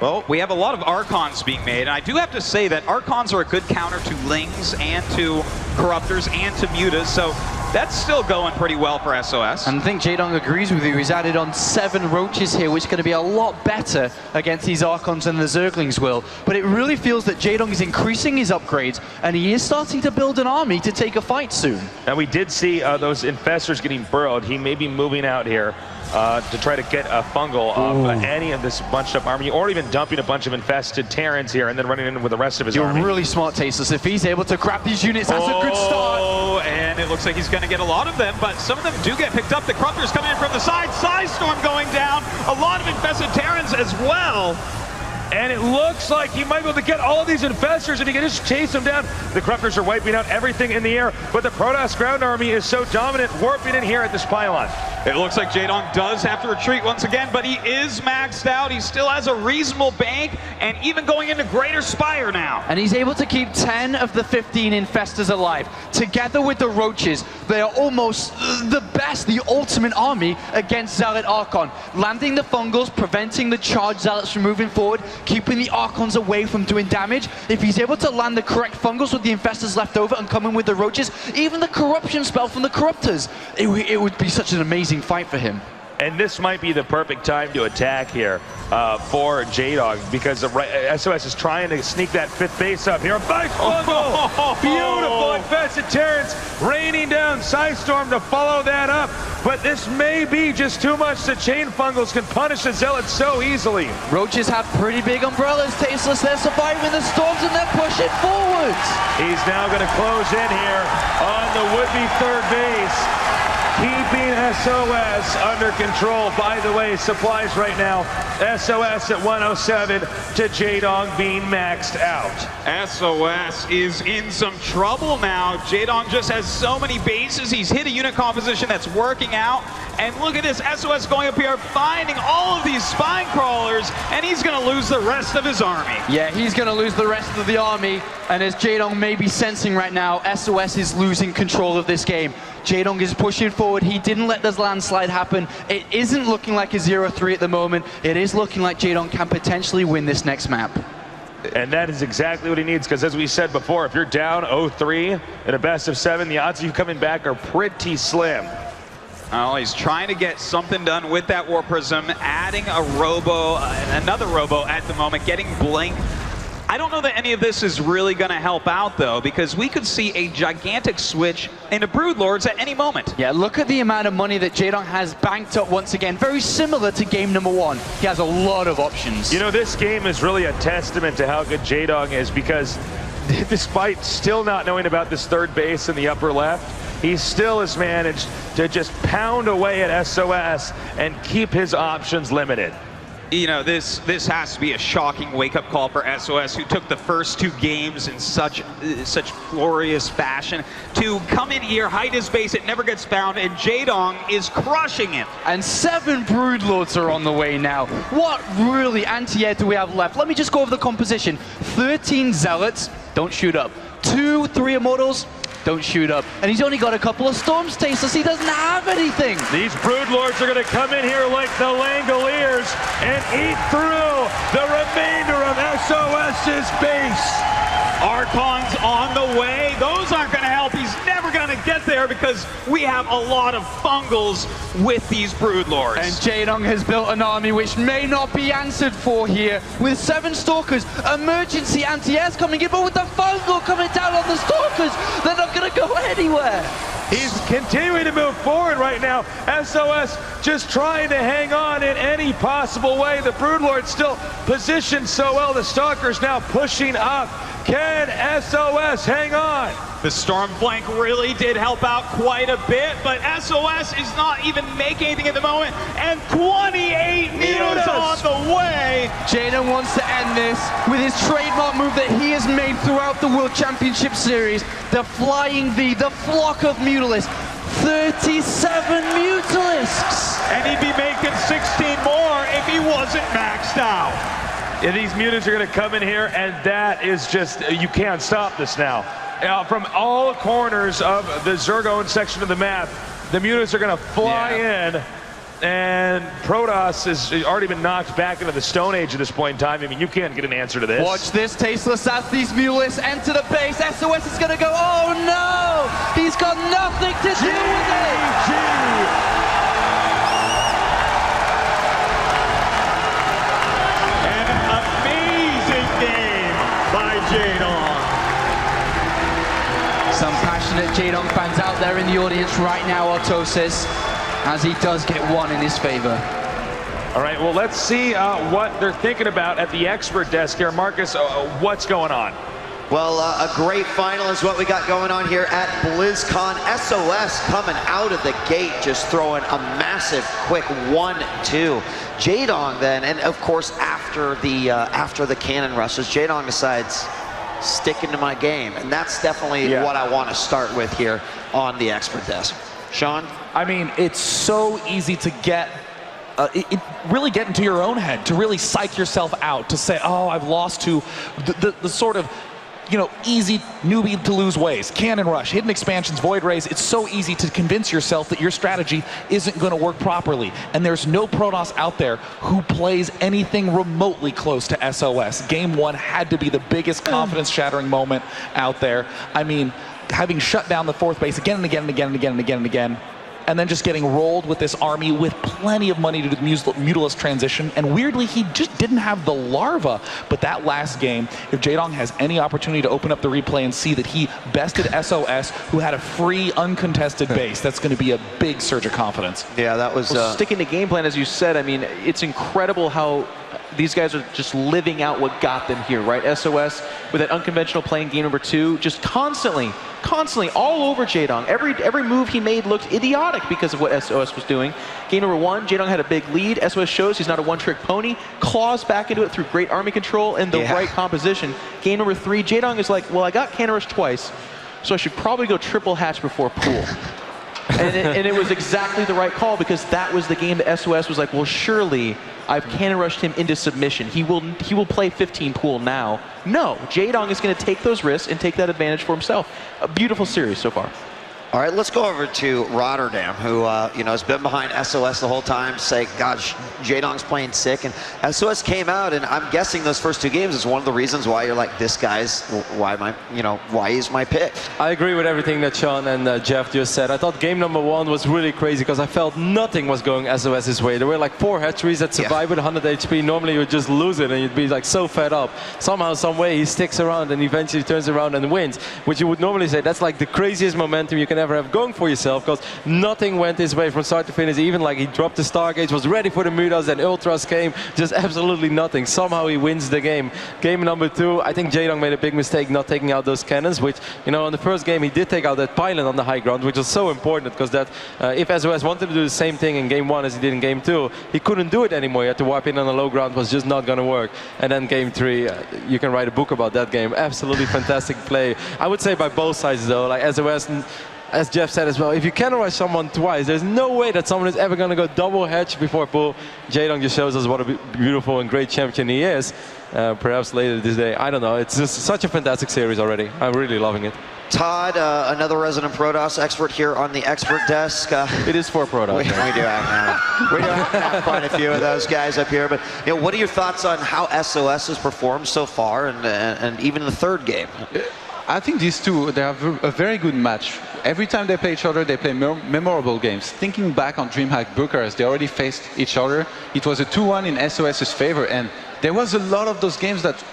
S8: Well, we have a lot of Archons being made, and I do have to say that Archons are a good counter to Lings and to Corruptors and to Mutas, so that's still going pretty well for SOS.
S9: And I think Jaedong agrees with you. He's added on 7 roaches here, which is going to be a lot better against these Archons than the Zerglings will. But it really feels that Jaedong is increasing his upgrades, and he is starting to build an army to take a fight soon.
S7: And we did see those infestors getting burrowed. He may be moving out here to try to get a fungal off any of this bunched up army, or even dumping a bunch of infested Terrans here and then running in with the rest of his army.
S9: You're really smart, Tasteless. If he's able to grab these units, that's a good start.
S8: Oh, and it looks like he's going to get a lot of them, but some of them do get picked up. The Corruptors coming in from the side. Storm going down. A lot of infested Terrans as well.
S7: And it looks like he might be able to get all of these infestors if he can just chase them down. The Corruptors are wiping out everything in the air, but the Protoss ground army is so dominant, warping in here at this pylon.
S8: It looks like Jaedong does have to retreat once again, but he is maxed out. He still has a reasonable bank, and even going into Greater Spire now.
S9: And he's able to keep 10 of the 15 Infestors alive. Together with the Roaches, they are almost the best, the ultimate army against Zealot Archon. Landing the Fungals, preventing the charged Zealots from moving forward, keeping the Archons away from doing damage. If he's able to land the correct Fungals with the Infestors left over and come in with the Roaches, even the Corruption spell from the Corruptors, it would be such an amazing fight for him.
S7: And this might be the perfect time to attack here for Jaedong, because SOS is trying to sneak that 5th base up here. Nice fungal! Beautiful Infested Terrence raining down Psystorm to follow that up. But this may be just too much. The Chain Fungals can punish the Zealots so easily.
S9: Roaches have pretty big umbrellas, Tasteless. They're surviving the storms and they're pushing forwards.
S7: He's now going to close in here on the would-be 3rd base, keeping SOS under control. By the way, supplies right now, SOS at 107 to Jaedong being maxed out.
S8: SOS is in some trouble now. Jaedong just has so many bases. He's hit a unit composition that's working out. And look at this, SOS going up here, finding all of these spine crawlers, and he's going to lose the rest of his army.
S9: Yeah, he's going to lose the rest of the army. And as Jaedong may be sensing right now, SOS is losing control of this game. Jaedong is pushing forward. He didn't let this landslide happen. It isn't looking like a 0-3 at the moment. It is looking like Jaedong can potentially win this next map.
S7: And that is exactly what he needs, because as we said before, if you're down 0-3 in a best of 7, the odds of you coming back are pretty slim.
S8: Oh, he's trying to get something done with that War Prism, adding a Robo, another Robo at the moment, getting Blink. I don't know that any of this is really going to help out, though, because we could see a gigantic switch into Broodlords at any moment.
S9: Yeah, look at the amount of money that Jaedong has banked up once again. Very similar to game number 1. He has a lot of options.
S7: You know, this game is really a testament to how good Jaedong is, because despite still not knowing about this 3rd base in the upper left, he still has managed to just pound away at SOS and keep his options limited.
S8: You know, this has to be a shocking wake-up call for SOS, who took the first 2 games in such glorious fashion, to come in here, hide his base, it never gets found, and Jaedong is crushing it.
S9: And 7 Broodlords are on the way now. What really anti-air do we have left? Let me just go over the composition. 13 Zealots, don't shoot up. 2-3 Immortals, don't shoot up. And he's only got a couple of Storms, Tasteless. He doesn't have anything.
S7: These Broodlords are going to come in here like the Langoliers and eat through the remainder of SOS's base.
S8: Archons on the way. Those aren't going to help. He's never going to get there because we have a lot of Fungals with these Broodlords.
S9: And Jaedong has built an army which may not be answered for here. With 7 Stalkers, emergency anti-airs coming in, but with the Fungal coming down on the Stalkers, they're not going to go anywhere.
S7: He's continuing to move forward right now. SOS just trying to hang on in any possible way. The Broodlord still positioned so well. The Stalker's now pushing up. Can SOS hang on?
S8: The Storm Flank really did help out quite a bit, but SOS is not even making anything at the moment, and 28 meters on the way.
S9: Jaedong wants to end this with his trademark move that he has made throughout the World Championship Series, the Flying V, the flock of Mutalisks. 37 Mutalisks!
S8: And he'd be making 16 more if he wasn't maxed out.
S7: Yeah, these mutants are going to come in here, and that is just, you can't stop this now. From all corners of the Zergon section of the map, the mutants are going to fly in, and Protoss has already been knocked back into the Stone Age at this point in time. I mean, you can't get an answer to this.
S9: Watch this, Tasteless, as these Mutalisks enter the base. SOS is going to go, oh no! He's got nothing to do with it!
S10: Jaedong.
S9: Some passionate Jaedong fans out there in the audience right now, Autosis, as he does get one in his favor.
S7: All right, well, let's see what they're thinking about at the expert desk here. Marcus, what's going on?
S2: Well, a great final is what we got going on here at BlizzCon. SOS coming out of the gate, just throwing a massive, quick 1-2. Jaedong then, and of course after the cannon rushes, Jaedong decides, sticking to my game, and that's definitely what I want to start with here on the expert desk. Sean?
S3: I mean, it's so easy to get really get into your own head, to really psych yourself out, to say, oh, I've lost to the sort of, you know, easy newbie to lose ways. Cannon Rush, Hidden Expansions, Void Rays. It's so easy to convince yourself that your strategy isn't going to work properly. And there's no Protoss out there who plays anything remotely close to SOS. Game 1 had to be the biggest confidence-shattering moment out there. I mean, having shut down the 4th base again and again and again and again and again and again, and then just getting rolled with this army with plenty of money to do the Mutalisk transition. And weirdly, he just didn't have the larva. But that last game, if Jaedong has any opportunity to open up the replay and see that he bested SOS, who had a free, uncontested base, that's going to be a big surge of confidence.
S2: Yeah, that was...
S4: Well, sticking to game plan, as you said, I mean, it's incredible how these guys are just living out what got them here, right? SOS, with that unconventional play in game number 2, just constantly all over Jaedong. Every move he made looked idiotic because of what SOS was doing. Game number 1, Jaedong had a big lead. SOS shows he's not a one-trick pony, claws back into it through great army control and the right composition. Game number 3, Jaedong is like, well, I got Cannon Rush twice, so I should probably go triple hatch before pool. and it was exactly the right call, because that was the game that SOS was like, well, surely I've Cannon Rushed him into submission. He will play 15 pool now. No, Jaedong is going to take those risks and take that advantage for himself. A beautiful series so far.
S2: All right, let's go over to Rotterdam, who you know, has been behind SOS the whole time. Say, gosh, Jaedong's playing sick, and SOS came out, and I'm guessing those first 2 games is one of the reasons why you're like, this guy's why he's my pick.
S6: I agree with everything that Sean and Jeff just said. I thought game number 1 was really crazy because I felt nothing was going SOS's way. There were like 4 hatcheries that survived with 100 HP. Normally you would just lose it and you'd be like so fed up. Somehow, some way he sticks around and eventually turns around and wins, which you would normally say that's like the craziest momentum you can ever have going for yourself, because nothing went his way from start to finish. Even like he dropped the Stargates, was ready for the Mutas, and Ultras came, just absolutely nothing. Somehow he wins the game. Game number 2, I think Jaedong made a big mistake not taking out those cannons, which, you know, in the first game he did take out that pylon on the high ground, which was so important, because that if SOS wanted to do the same thing in game 1 as he did in game 2, he couldn't do it anymore. He had to wipe in on the low ground, was just not going to work. And then game 3, you can write a book about that game. Absolutely fantastic play. I would say by both sides though, like SOS, as Jeff said as well, if you can rush someone twice, there's no way that someone is ever going to go double hatch before pool. Jaedong just shows us what a beautiful and great champion he is. Perhaps later this day, I don't know. It's just such a fantastic series already. I'm really loving it.
S2: Todd, another resident Protoss expert here on the expert desk.
S4: It is for Protoss.
S2: We do have quite a few of those guys up here. But you know, what are your thoughts on how SOS has performed so far, and even the 3rd game?
S5: I think these two, they have a very good match. Every time they play each other, they play memorable games. Thinking back on DreamHack Bucharest, they already faced each other. It was a 2-1 in SOS's favor, and there was a lot of those games that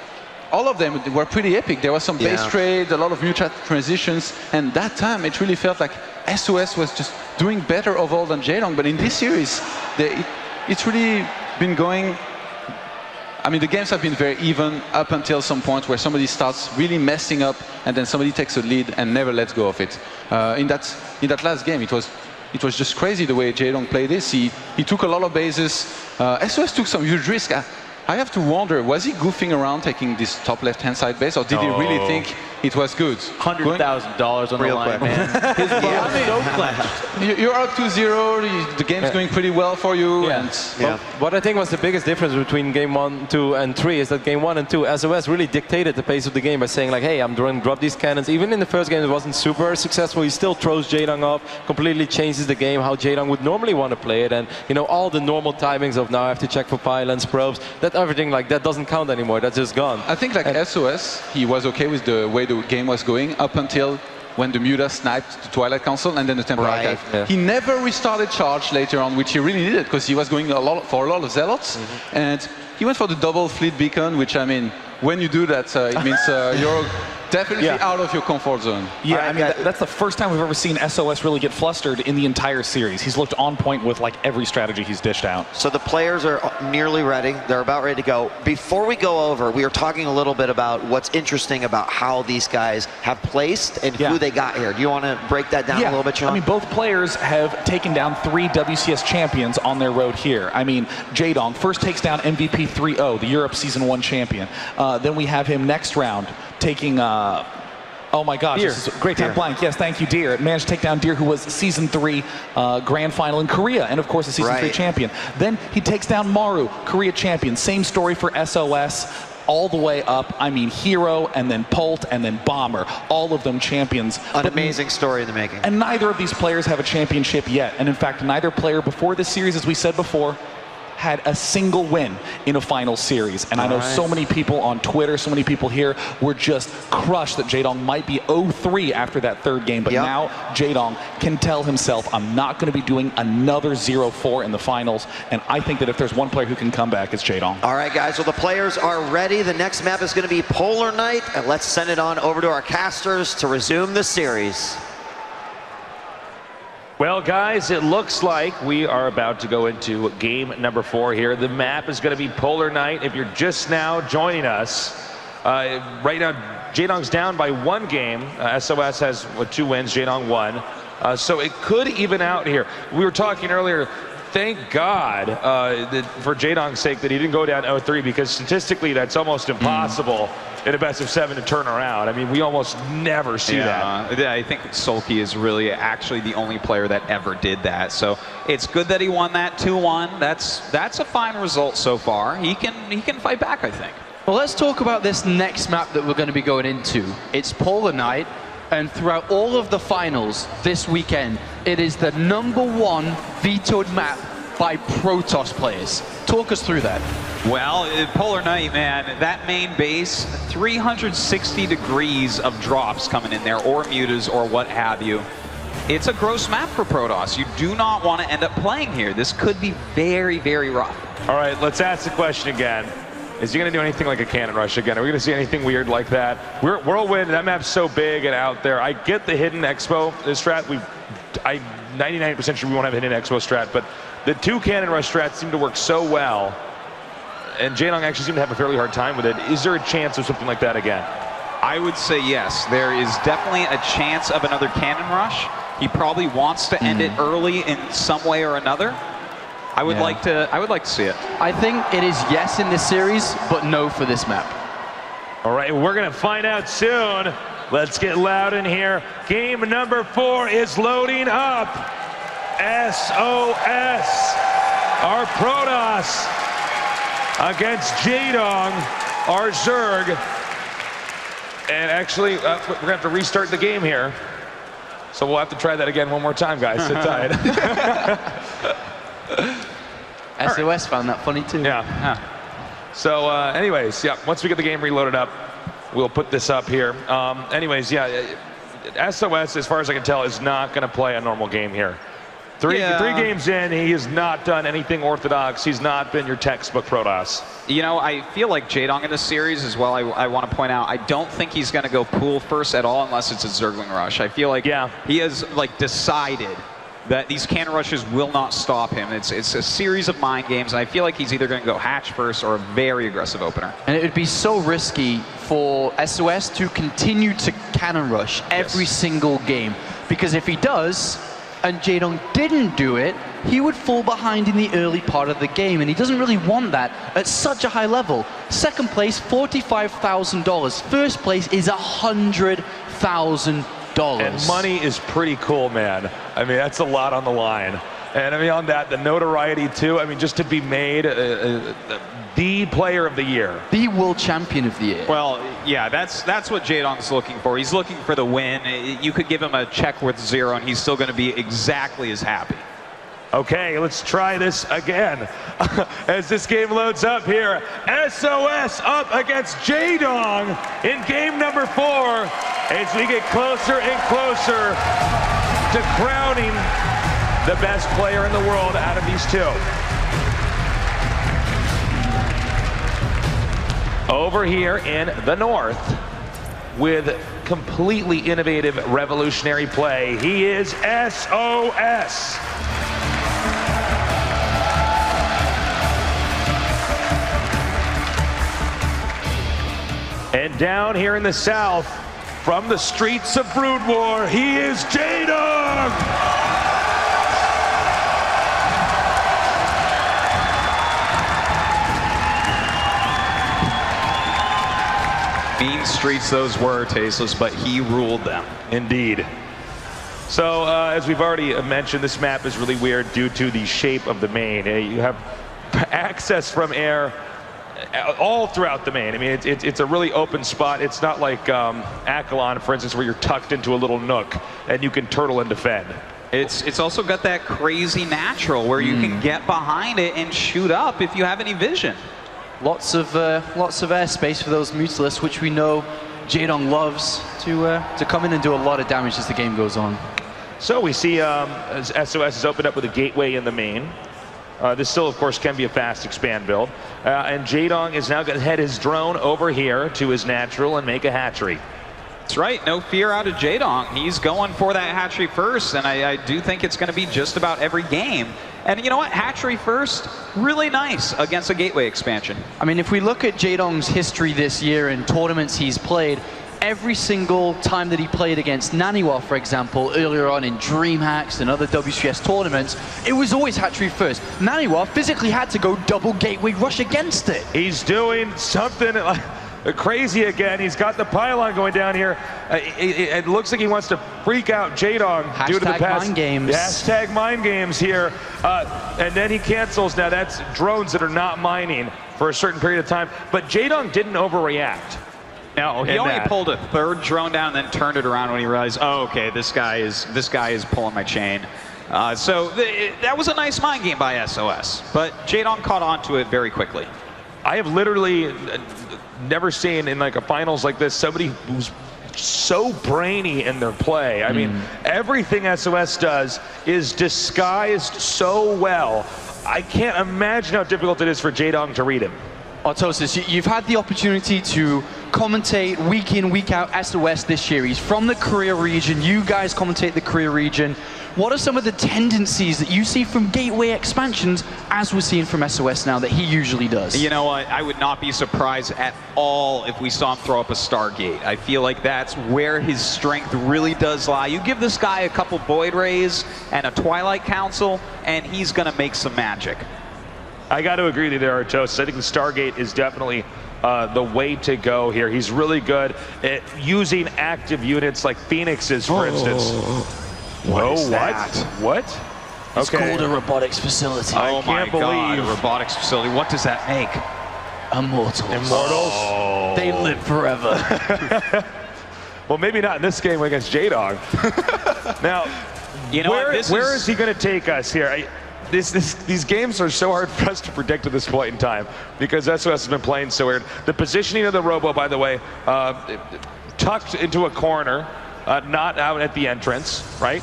S5: all of them were pretty epic. There was some base trade, a lot of mutual transitions, and that time it really felt like SOS was just doing better overall than Jaedong. But in this series, it's really been going. I mean, the games have been very even up until some point where somebody starts really messing up, and then somebody takes a lead and never lets go of it. In that last game, it was just crazy the way Jaedong played this. He took a lot of bases. SOS took some huge risk. I have to wonder, was he goofing around taking this top left-hand side base, or did he really think it was good?
S4: $100,000 on the line, man. His ball is so clenched.
S5: You're up 2-0, the game's going pretty well for you.
S6: Yeah. Well, what I think was the biggest difference between game 1, 2, and 3 is that game 1 and 2, SOS really dictated the pace of the game by saying like, hey, I'm going to drop these cannons. Even in the first game, it wasn't super successful. He still throws Jaedong up, completely changes the game, how Jaedong would normally want to play it. And, you know, all the normal timings of now I have to check for pylons, probes, everything like that doesn't count anymore. That's just gone.
S5: I think like SOS, he was okay with the way the game was going up until when the Muta sniped the Twilight Council and then the Temple Archive. Yeah. He never restarted charge later on, which he really needed, because he was going for a lot of Zealots. And he went for the double fleet beacon, which, I mean, when you do that, it means you're definitely out of your comfort zone.
S3: Yeah, I mean, that's the first time we've ever seen SOS really get flustered in the entire series. He's looked on point with like every strategy he's dished out.
S2: So the players are nearly ready. They're about ready to go. Before we go over, we were talking a little bit about what's interesting about how these guys have placed and who they got here. Do you want to break that down a little bit, Sean?
S3: I mean, both players have taken down 3 WCS champions on their road here. I mean, Jaedong first takes down MVP 3-0, the Europe Season 1 champion. Then we have him next round taking Oh my gosh,
S4: Deer.
S3: this is a great time blank. Yes, thank you, Deer. Managed to take down Deer, who was Season 3 Grand Final in Korea, and of course a Season 3 champion. Then he takes down Maru, Korea champion. Same story for SOS, all the way up. I mean, Hero, and then Polt, and then Bomber. All of them champions.
S2: An amazing story in the making.
S3: And neither of these players have a championship yet. And in fact, neither player before this series, as we said before, had a single win in a final series. And I know so many people on Twitter, so many people here were just crushed that Jaedong might be 0-3 after that third game. But now Jaedong can tell himself, I'm not going to be doing another 0-4 in the finals. And I think that if there's one player who can come back, it's Jaedong.
S2: All right, guys, well, the players are ready. The next map is going to be Polar Night. And let's send it on over to our casters to resume the series.
S7: Well, guys, it looks like we are about to go into game number 4 here. The map is going to be Polar Night. If you're just now joining us, right now Jaedong's down by 1 game. SOS has 2 wins, Jaedong 1. So it could even out here. We were talking earlier, thank God for Jaedong's sake that he didn't go down 0-3, because statistically that's almost impossible in a best of 7 to turn around. I mean, we almost never see that.
S8: I think Sulky is really actually the only player that ever did that. So it's good that he won that 2-1. That's a fine result so far. He can fight back, I think.
S9: Well, let's talk about this next map that we're going to be going into. It's Polar Night, and throughout all of the finals this weekend, it is the #1 vetoed map by Protoss players. Talk us through that.
S8: Well, Polar Night, man, that main base, 360 degrees of drops coming in there, or mutas, or what have you. It's a gross map for Protoss. You do not want to end up playing here. This could be very, very rough.
S7: All right, let's ask the question again. Is he going to do anything like a cannon rush again? Are we going to see anything weird like that? Whirlwind, that map's so big and out there. I get the hidden expo strat. I'm 99% sure we won't have a hidden expo strat, but the 2 cannon rush strats seem to work so well. And Jaedong actually seemed to have a fairly hard time with it. Is there a chance of something like that again?
S8: I would say yes. There is definitely a chance of another cannon rush. He probably wants to end it early in some way or another. I would like to see it.
S9: I think it is yes in this series, but no for this map.
S7: All right, we're going to find out soon. Let's get loud in here. Game number 4 is loading up. SOS, our Protoss, against Jaedong, our Zerg. And actually, we're going to have to restart the game here. So we'll have to try that again one more time, guys. Sit tight.
S9: SOS found that funny too.
S7: Yeah. So anyways, once we get the game reloaded up, we'll put this up here. Anyways, SOS, as far as I can tell, is not going to play a normal game here. Three games in, he has not done anything orthodox. He's not been your textbook Protoss.
S8: You know, I feel like Jaedong in this series as well, I want to point out, I don't think he's going to go pool first at all unless it's a Zergling rush. I feel like he has decided that these cannon rushes will not stop him. It's a series of mind games, and I feel like he's either going to go hatch first or a very aggressive opener.
S9: And it would be so risky for SOS to continue to cannon rush every single game, because if he does, and Jaedong didn't do it, he would fall behind in the early part of the game, and he doesn't really want that at such a high level. Second place, $45,000. First place is $100,000.
S7: And money is pretty cool, man. I mean, that's a lot on the line. And I mean, on that, the notoriety too. I mean, just to be made the player of the year,
S9: the world champion of the year.
S8: Well, yeah, that's what Jaedong's looking for. He's looking for the win. You could give him a check worth 0, and he's still going to be exactly as happy.
S7: Okay, let's try this again. As this game loads up here, SOS up against Jaedong in game number 4, as we get closer and closer to crowning the best player in the world out of these 2. Over here in the north, with completely innovative, revolutionary play, he is SOS. And down here in the south, from the streets of Brood War, he is Jaedong!
S8: Means streets those were tasteless, but he ruled them.
S7: Indeed. So, as we've already mentioned, this map is really weird due to the shape of the main. You have access from air all throughout the main. I mean, it's a really open spot. It's not like Akalon, for instance, where you're tucked into a little nook and you can turtle and defend.
S8: It's also got that crazy natural where you can get behind it and shoot up if you have any vision.
S9: Lots of airspace for those Mutalisks, which we know Jaedong loves to come in and do a lot of damage as the game goes on.
S7: So we see as SoS has opened up with a gateway in the main. This still, of course, can be a fast expand build. And Jaedong is now going to head his drone over here to his natural and make a hatchery.
S8: That's right, no fear out of Jaedong. He's going for that hatchery first, and I do think it's going to be just about every game. And you know what? Hatchery first, really nice against a gateway expansion.
S9: I mean, if we look at Jaedong's history this year in tournaments he's played, every single time that he played against Naniwa, for example, earlier on in DreamHacks and other WCS tournaments, it was always hatchery first. Naniwa physically had to go double gateway rush against it.
S7: He's doing something crazy again. He's got the pylon going down here. It looks like he wants to freak out Jaedong due to the past.
S9: Mind games.
S7: Hashtag mind games here. And then he cancels. Now that's drones that are not mining for a certain period of time. But Jaedong didn't overreact.
S8: No, he only pulled a third drone down and then turned it around when he realized, oh, okay, this guy is pulling my chain. So that was a nice mind game by SoS, but Jaedong caught on to it very quickly.
S7: I have literally never seen in like a finals like this somebody who's so brainy in their play. I mean, everything SoS does is disguised so well. I can't imagine how difficult it is for Jaedong to read him.
S9: Artosis, you've had the opportunity to commentate week in, week out SoS this year. He's from the Korea region. You guys commentate the Korea region. What are some of the tendencies that you see from gateway expansions as we're seeing from SoS now that he usually does?
S8: You know what? I would not be surprised at all if we saw him throw up a Stargate. I feel like that's where his strength really does lie. You give this guy a couple Void Rays and a Twilight Council, and he's going to make some magic.
S7: I got to agree with you there, Artosis. I think the Stargate is definitely the way to go here. He's really good at using active units like Phoenixes, for instance.
S8: What?
S7: What?
S9: It's called a robotics facility.
S8: Oh my God, a robotics facility. What does that make?
S9: Immortals.
S7: Immortals?
S8: Oh.
S9: They live forever.
S7: Well, maybe not in this game against Jaedong. Now,
S8: you know
S7: where is he going to take us here? These games are so hard for us to predict at this point in time because SoS has been playing so weird. The positioning of the robo, by the way, tucked into a corner, not out at the entrance, right?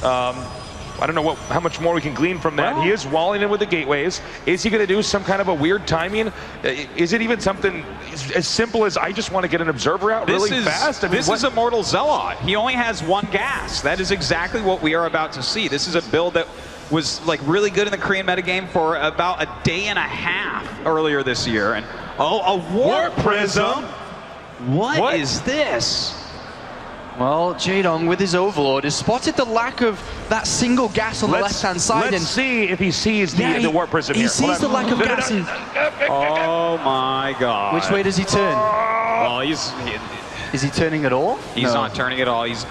S7: I don't know how much more we can glean from that. Well, he is walling in with the gateways. Is he going to do some kind of a weird timing? Is it even something as simple as I just want to get an observer out really fast? I mean,
S8: this is Immortal Zealot. He only has one gas. That is exactly what we are about to see. This is a build that was like really good in the Korean metagame for about a day and a half earlier this year. And a Warp Prism? What is this?
S9: Well, Jaedong with his Overlord has spotted the lack of that single gas on the left-hand side.
S7: Let's see if he sees the Warp Prism here.
S9: He sees the lack of gas.
S8: Oh my God.
S9: Which way does he turn?
S8: Well,
S9: is he turning at all?
S8: He's not turning at all. He's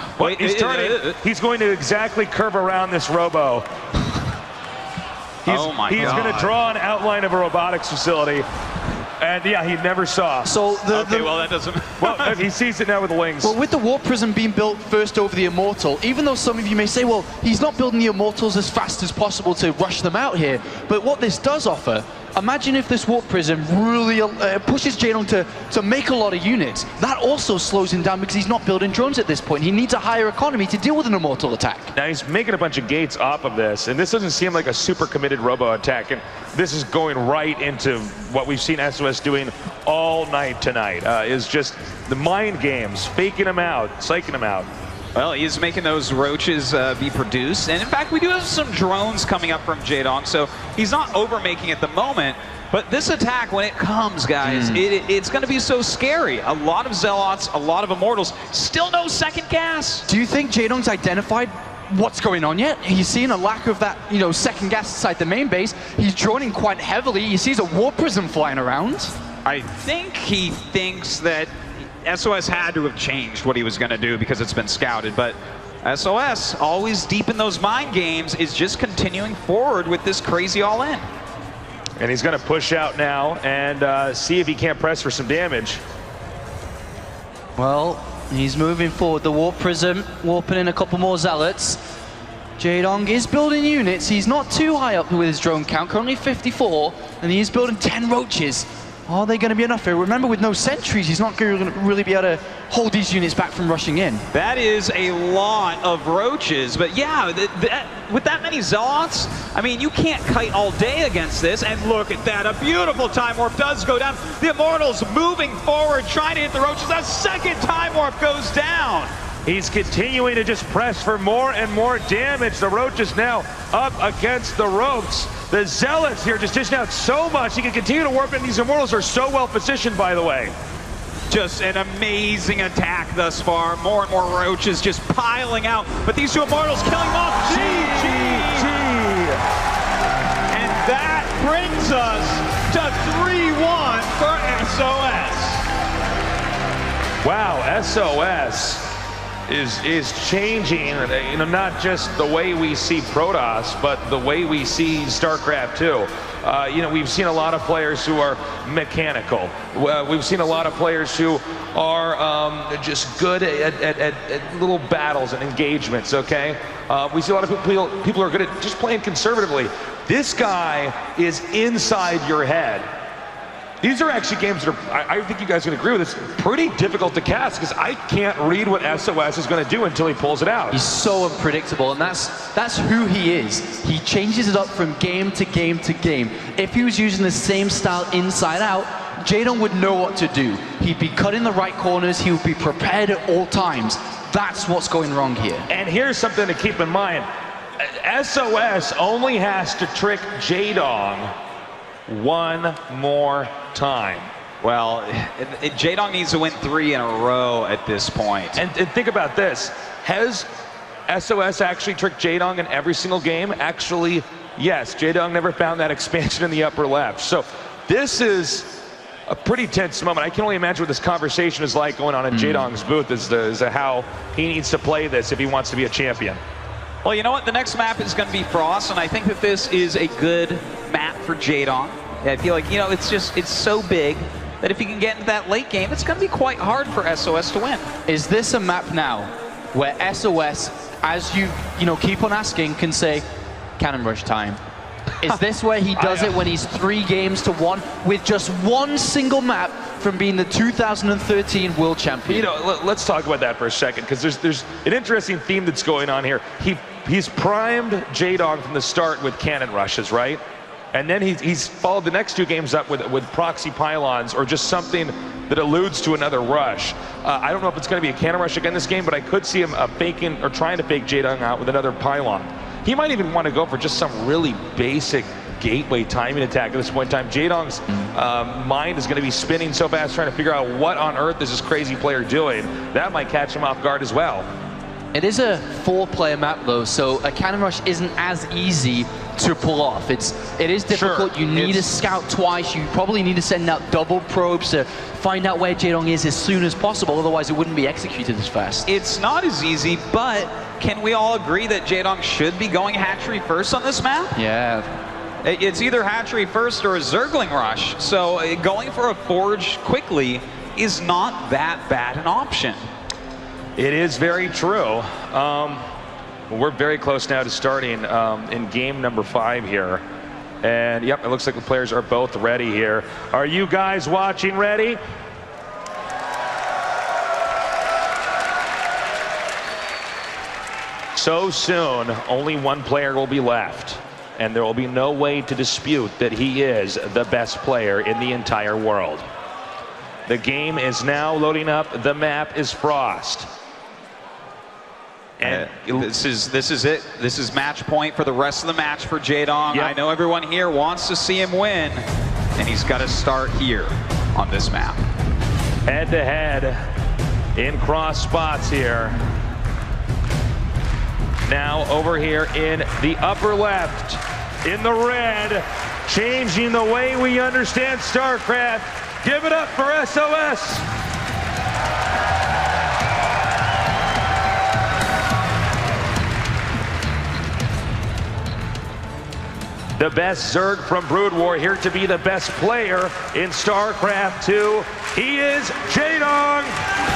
S7: turning. He's going to exactly curve around this robo. He's going to draw an outline of a robotics facility. And yeah, he never saw.
S9: So
S8: well, that doesn't.
S7: Well, he sees it now with the wings.
S9: Well, with the Warp Prism being built first over the Immortal, even though some of you may say, well, he's not building the Immortals as fast as possible to rush them out here. But what this does offer, imagine if this Warp Prism really pushes Jaedong to make a lot of units. That also slows him down because he's not building drones at this point. He needs a higher economy to deal with an Immortal attack.
S7: Now he's making a bunch of gates off of this, and this doesn't seem like a super committed robo attack. And this is going right into what we've seen SoS doing all night tonight, is just the mind games, faking them out, psyching them out.
S8: Well, he's making those roaches be produced. And in fact, we do have some drones coming up from Jaedong, so he's not overmaking at the moment. But this attack, when it comes, guys, it's going to be so scary. A lot of Zealots, a lot of Immortals, still no second gas.
S9: Do you think Jaedong's identified what's going on yet? He's seen a lack of that, second gas inside the main base. He's droning quite heavily. He sees a Warp Prism flying around.
S8: I think he thinks that SOS had to have changed what he was going to do because it's been scouted, but SOS, always deep in those mind games, is just continuing forward with this crazy all-in.
S7: And he's going to push out now and see if he can't press for some damage.
S9: Well, he's moving forward. The Warp Prism, warping in a couple more Zealots. Jaedong is building units. He's not too high up with his drone count, currently 54, and he is building 10 Roaches. Are they going to be enough here? Remember, with no sentries, he's not going to really be able to hold these units back from rushing in.
S8: That is a lot of Roaches, but yeah, with that many Zealots, I mean, you can't kite all day against this, and look at that, a beautiful Time Warp does go down. The Immortals moving forward, trying to hit the Roaches. A second Time Warp goes down.
S7: He's continuing to just press for more and more damage. The Roaches now up against the ropes. The Zealots here just dishing out so much. He can continue to warp in. These Immortals are so well positioned, by the way.
S8: Just an amazing attack thus far. More and more Roaches just piling out. But these two Immortals killing them off. GG!
S10: And that brings us to 3-1 for SOS.
S7: Wow, SOS is changing, you know, not just the way we see Protoss, but the way we see StarCraft 2. You know, we've seen a lot of players who are mechanical. We've seen a lot of players who are just good at little battles and engagements, okay? We see a lot of people who are good at just playing conservatively. This guy is inside your head. These are actually games that are, I think you guys can agree with this, pretty difficult to cast because I can't read what SOS is going to do until he pulls it out.
S9: He's so unpredictable, and that's who he is. He changes it up from game to game to game. If he was using the same style inside out, Jaedong would know what to do. He'd be cutting the right corners, he would be prepared at all times. That's what's going wrong here.
S7: And here's something to keep in mind. SOS only has to trick Jaedong one more time.
S8: Well, Jaedong needs to win 3 in a row at this point.
S7: And think about this. Has SOS actually tricked Jaedong in every single game? Actually, yes. Jaedong never found that expansion in the upper left. So this is a pretty tense moment. I can only imagine what this conversation is like going on in Jaedong's booth as to how he needs to play this if he wants to be a champion.
S8: Well, you know what? The next map is going to be Frost, and I think that this is a good map for Jaedong. I feel like, you know, it's so big that if you can get into that late game, it's going to be quite hard for SOS to win.
S9: Is this a map now where SOS, as you keep on asking, can say, cannon rush time? Is this where he does it when he's 3 games to 1 with just one single map from being the 2013 world champion?
S7: You know, let's talk about that for a second, because there's an interesting theme that's going on here. He's primed Jaedong from the start with cannon rushes, right? And then he's followed the next 2 games up with proxy pylons or just something that alludes to another rush. I don't know if it's going to be a cannon rush again this game, but I could see him faking or trying to fake Jaedong out with another pylon. He might even want to go for just some really basic gateway timing attack at this point in time. Jaedong's mind is going to be spinning so fast trying to figure out what on earth is this crazy player doing. That might catch him off guard as well.
S9: It is a 4-player map though, so a cannon rush isn't as easy to pull off. It is difficult.
S7: Sure,
S9: you need to scout twice. You probably need to send out double probes to find out where Jaedong is as soon as possible, otherwise it wouldn't be executed as fast.
S8: It's not as easy, but can we all agree that Jaedong should be going hatchery first on this map?
S9: Yeah.
S8: It's either hatchery first or a Zergling rush, so going for a forge quickly is not that bad an option.
S7: It is very true. We're very close now to starting in game number 5 here. And yep, it looks like the players are both ready here. Are you guys watching ready? So soon, only one player will be left. And there will be no way to dispute that he is the best player in the entire world. The game is now loading up. The map is Frost.
S8: And this is it. This is match point for the rest of the match for Jaedong.
S7: Yep.
S8: I know everyone here wants to see him win, and he's got to start here on this map.
S7: Head to head in cross spots here. Now over here in the upper left, in the red, changing the way we understand StarCraft. Give it up for SOS. The best Zerg from Brood War, here to be the best player in StarCraft 2. He is Jaedong.